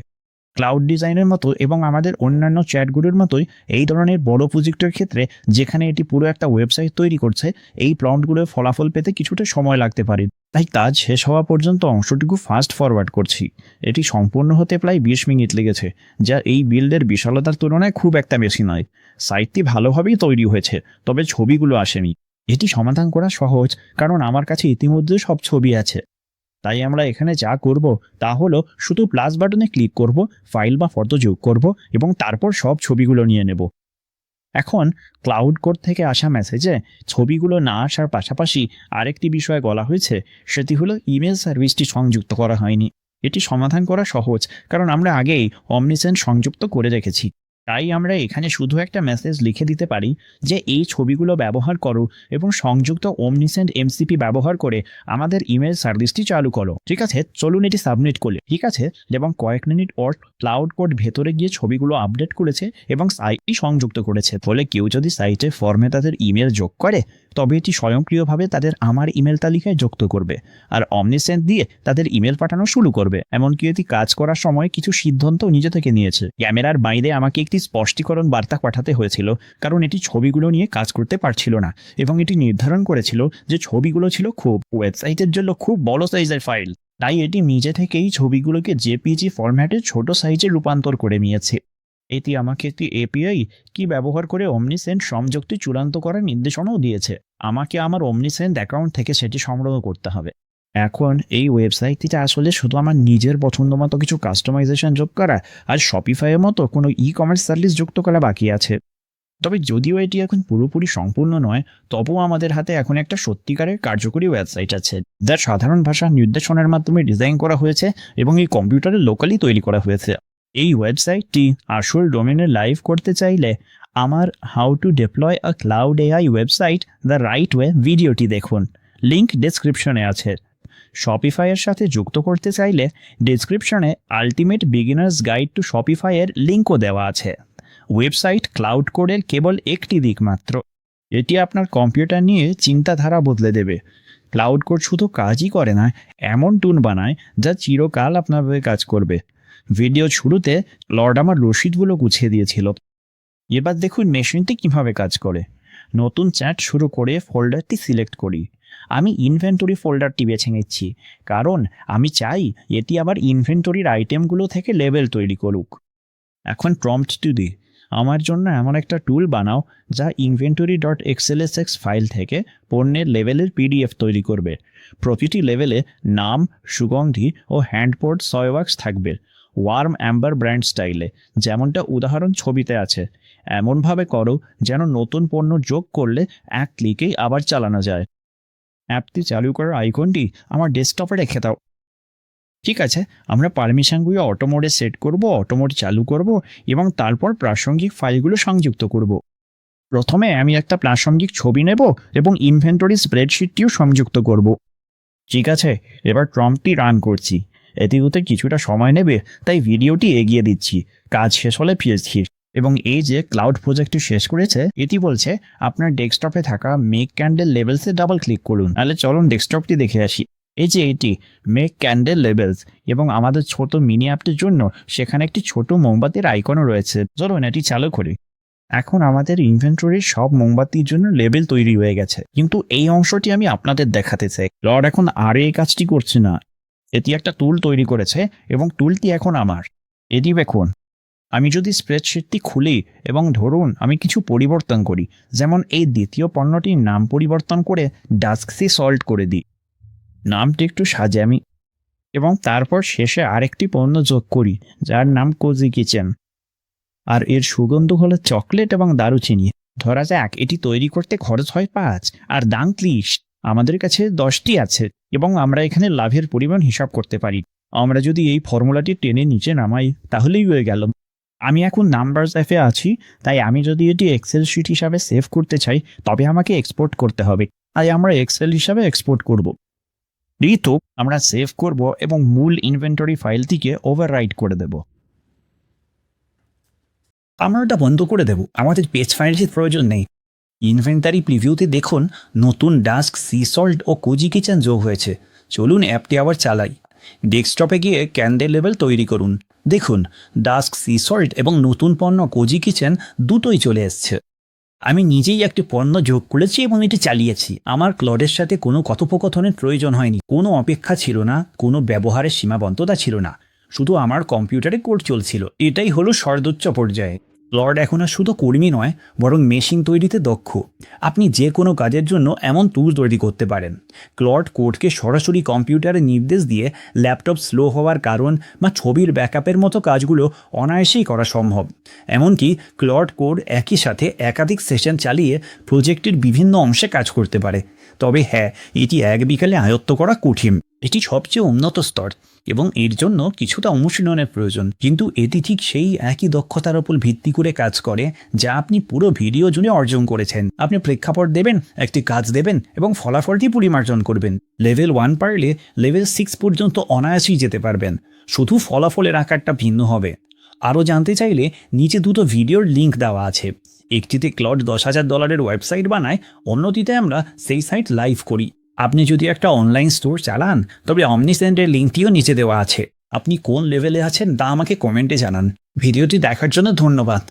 ক্লাউড ডিজাইনের মতো এবং আমাদের অন্যান্য চ্যাটগুলোর মতোই এই ধরনের বড় প্রজেক্টের ক্ষেত্রে যেখানে এটি পুরো একটা ওয়েবসাইট তৈরি করছে, এই প্রম্পটগুলোর ফলাফল পেতে কিছুটা সময় লাগতে পারে। তাই কাজ শেষ হওয়া পর্যন্ত অংশটুকু ফাস্ট ফরওয়ার্ড করছি। এটি সম্পূর্ণ হতে প্রায় 20 মিনিট লেগেছে, যা এই বিল্ডের বিশালতার তুলনায় খুব একটা বেশি নয়। সাইটটি ভালোভাবেই তৈরি হয়েছে, তবে ছবিগুলো আসেনি। এটি সমাধান করা সহজ কারণ আমার কাছে ইতিমধ্যে সব ছবি আছে। তাই আমরা এখানে যা করব তা হলো শুধু প্লাস বাটনে ক্লিক করব, ফাইল বা ফটো যোগ করব এবং তারপর সব ছবিগুলো নিয়ে নেব। এখন ক্লাউড কোড থেকে আসা মেসেজে ছবিগুলো না আসার পাশাপাশি আরেকটি বিষয় বলা হয়েছে, সেটি হলো ইমেল সার্ভিসটি সংযুক্ত করা হয়নি। এটি সমাধান করা সহজ কারণ আমরা আগেই অমনিসেন্ট সংযুক্ত করে রেখেছি। তাই আমরা এখানে শুধু একটা মেসেজ লিখে দিতে পারি যে এই ছবিগুলো ব্যবহার করো এবং সংযুক্ত অমনিসেন্ট এমসিপি ব্যবহার করে আমাদের ইমেল সার্ভিসটি চালু করো। ঠিক আছে, চলুন এটি সাবমিট করি। ঠিক আছে, এবং কয়েক মিনিট পর ক্লাউড কোড ভেতরে গিয়ে ছবিগুলো আপডেট করেছে এবং সাইটটি সংযুক্ত করেছে। ফলে কেউ যদি সাইটে ফর্মে তাদের ইমেল যোগ করে তবে এটি স্বয়ংক্রিয়ভাবে তাদের আমার ইমেল তালিকায় যুক্ত করবে আর অমনিসেন্ট দিয়ে তাদের ইমেল পাঠানো শুরু করবে। এমনকি এটি কাজ করার সময় কিছু সিদ্ধান্ত নিজে থেকে নিয়েছে। ক্যামেরার বাইরে আমাকে একটি স্পষ্টীকরণ বার্তা পাঠাতে হয়েছিল কারণ এটি ছবিগুলো নিয়ে কাজ করতে পারছিল না এবং এটি নির্ধারণ করেছিল যে ছবিগুলো ছিল খুব ওয়েবসাইটের জন্য খুব বড় সাইজের ফাইল। তাই এটি নিজে থেকেই ছবিগুলোকে জেপিজি ফরম্যাটে ছোট সাইজে রূপান্তর করে নিয়েছে। এটি আমাকে একটি এপিআই কি ব্যবহার করে অমনিসেন্ট সংযুক্তি চূড়ান্ত করার নির্দেশনাও দিয়েছে। আমাকে আমার অমনিসেন্ট অ্যাকাউন্ট থেকে সেটি সংগ্রহ করতে হবে। এখন এই ওয়েবসাইটটিতে আসলে শুধু আমার নিজের পছন্দ মতো কিছু কাস্টমাইজেশন যোগ করা আর শপিফাইয়ের মতো কোনো কমার্স সার্ভিস যুক্ত করা বাকি আছে। তবে যদিও এটি এখন পুরোপুরি সম্পূর্ণ নয়, তবুও আমাদের হাতে এখন একটা সত্যিকারের কার্যকরী ওয়েবসাইট আছে, যা সাধারণ ভাষার নির্দেশনার মাধ্যমে ডিজাইন করা হয়েছে এবং এই কম্পিউটারে লোকালি তৈরি করা হয়েছে। এই ওয়েবসাইটটি আসল ডোমেনে লাইভ করতে চাইলে আমার how to deploy a cloud AI website the right way ভিডিওটি দেখুন, লিঙ্ক ডেসক্রিপশনে আছে। শপিফাইয়ের সাথে যুক্ত করতে চাইলে ডেসক্রিপশনে আলটিমেট বিগিনার্স গাইড টু শপিফাইয়ের লিঙ্কও দেওয়া আছে। ওয়েবসাইট ক্লাউড কোডের কেবল একটি দিক মাত্র, এটি আপনার কম্পিউটার নিয়ে চিন্তাধারা বদলে দেবে। ক্লাউড কোড শুধু কাজই করে না, এমন টুন বানায় যা চিরকাল আপনার হয়ে কাজ করবে। ভিডিও শুরুতে লর্ড আমার রসিদগুলো গুছিয়ে দিয়েছিল। এবার দেখুন মেশিনটি কিভাবে কাজ করে। নতুন চ্যাট শুরু করে ফোল্ডারটি সিলেক্ট করি। আমি ইনভেন্টরি ফোল্ডারটি বেছে নিচ্ছি, কারণ আমি চাই এটি আবার ইনভেন্টরির আইটেমগুলো থেকে লেবেল তৈরি করুক। এখন প্রম্পটটি দিই, আমার জন্য এমন একটা টুল বানাও যা inventory.xlsx ফাইল থেকে পণ্যের লেভেলের পিডিএফ তৈরি করবে। প্রতিটি লেভেলে নাম, সুগন্ধি ও হ্যান্ডপোর্ট সয়ওয়াক্স থাকবে, ওয়ার্ম অ্যাম্বার ব্র্যান্ড স্টাইলে, যেমনটা উদাহরণ ছবিতে আছে। এমনভাবে করো যেন নতুন পণ্য যোগ করলে এক ক্লিকেই আবার চালানো যায়। অ্যাপটি চালু করার আইকনটি আমার ডেস্কটপে রেখে দাও। ঠিক আছে, আমরা পারমিশনগুলো অটোমোডে সেট করব, অটোমোড চালু করব এবং তারপর প্রাসঙ্গিক ফাইলগুলো সংযুক্ত করব। প্রথমে আমি একটা প্রাসঙ্গিক ছবি নেব এবং ইনভেন্টরি স্প্রেডশিটটিও সংযুক্ত করব। ঠিক আছে, এবার প্রম্পটটি রান করছি। এটি হতে কিছুটা সময় নেবে, তাই ভিডিওটি এগিয়ে দিচ্ছি। কাজ শেষ হলে ফিরছি এবং এই যে ক্লাউড প্রজেক্টটি শেষ করেছে, এটি বলছে আপনার ডেস্কটপে থাকা মেক ক্যান্ডেল লেভেলসে ডাবল ক্লিক করুন। তাহলে চলুন ডেস্কটপটি দেখে আসি। এই যে এটি মেক ক্যান্ডেল লেভেলস এবং আমাদের ছোট মিনি অ্যাপটির জন্য সেখানে একটি ছোট মোমবাতির আইকনও রয়েছে। চলুন এটি চালু করি। এখন আমাদের ইনভেন্টরির সব মোমবাতির জন্য লেবেল তৈরি হয়ে গেছে, কিন্তু এই অংশটি আমি আপনাদের দেখাতে চাই। লর্ড এখন আর এই কাজটি করছে না, এটি একটা টুল তৈরি করেছে এবং টুলটি এখন আমার। এটি দেখুন, আমি যদি স্প্রেডশিটটি খুলি এবং ধরুন আমি কিছু পরিবর্তন করি, যেমন এই দ্বিতীয় পণ্যটির নাম পরিবর্তন করে ডাস্কসি সল্ট করে দিই, নামটি একটু সাজে আমি, এবং তারপর শেষে আরেকটি পণ্য যোগ করি যার নাম কোজি কিচেন, আর এর সুগন্ধ হলো চকলেট এবং দারুচিনি। ধরা যাক এটি তৈরি করতে খরচ হয় 5 আর দাম 30। আমাদের কাছে 10টি আছে এবং আমরা এখানে লাভের পরিমাণ হিসাব করতে পারি। আমরা যদি এই ফর্মুলাটি টেনে নিচে নামাই তাহলেই হয়ে গেল। আমি এখন নাম্বারস অ্যাপে আছি, তাই আমি যদি এটি এক্সেল শিট হিসাবে সেভ করতে চাই তবে আমাকে এক্সপোর্ট করতে হবে। তাই আমরা এক্সেল হিসাবে এক্সপোর্ট করব। তো আমরা সেভ করব এবং মূল ইনভেন্টরি ফাইলটিকে ওভাররাইট করে দেব। আমরা ওটা বন্ধ করে দেব, আমাদের পেজ ফাইলটির প্রয়োজন নেই। ইনভেন্টারি প্রিভিউতে দেখুন নতুন ডাস্ক সি সল্ট ও কোজি কিচেন যোগ হয়েছে। চলুন অ্যাপটি আবার চালাই। ডেস্কটপে গিয়ে ক্যান্ডেল লেভেল তৈরি করুন। দেখুন ডাস্ক সি সল্ট এবং নতুন পণ্য কোজি কিচেন দুটোই চলে এসছে। আমি নিজেই একটি পণ্য যোগ করেছি এবং এটি চালিয়েছি। আমার ক্লডের সাথে কোনো কথোপকথনের প্রয়োজন হয়নি, কোনো অপেক্ষা ছিল না, কোনো ব্যবহারের সীমাবদ্ধতা ছিল না, শুধু আমার কম্পিউটারে কোড চলছিল। এটাই হলো সর্বোচ্চ পর্যায়ে। ক্লড এখন আর শুধু কর্মী নয়, বরং মেশিন তৈরিতে দক্ষ। আপনি যে কোনো কাজের জন্য এমন টুল তৈরি করতে পারেন। ক্লড কোডকে সরাসরি কম্পিউটারে নির্দেশ দিয়ে ল্যাপটপ স্লো হওয়ার কারণ বা ছবির ব্যাকআপের মতো কাজগুলো অনায়াসেই করা সম্ভব। এমনকি ক্লড কোড একই সাথে একাধিক সেশন চালিয়ে প্রজেক্টের বিভিন্ন অংশে কাজ করতে পারে। তবে হ্যাঁ, এটি এক বিকালে আয়ত্ত করা কঠিন। এটি সবচেয়ে উন্নত স্তর এবং এর জন্য কিছুটা অনুশীলনের প্রয়োজন, কিন্তু এটি ঠিক সেই একই দক্ষতার উপর ভিত্তি করে কাজ করে যা আপনি পুরো ভিডিও জুড়ে অর্জন করেছেন। আপনি প্রেক্ষাপট দেবেন, একটি কাজ দেবেন এবং ফলাফলটি পরিমার্জন করবেন। লেভেল 1 পারলে লেভেল 6 পর্যন্ত অনায়াসেই যেতে পারবেন, শুধু ফলাফলের আকারটা ভিন্ন হবে। আরও জানতে চাইলে নিচে দুটো ভিডিওর লিঙ্ক দেওয়া আছে। একটিতে ক্লড $10,000 ওয়েবসাইট বানায়, অন্যটিতে আমরা সেই সাইট লাইভ করি। আপনি যদি একটা অনলাইন স্টোর চালান তবে অমনিসেন্টের লিঙ্কটিও নিচে দেওয়া আছে। আপনি কোন লেভেলে আছেন তা আমাকে কমেন্টে জানান। ভিডিওটি দেখার জন্য ধন্যবাদ।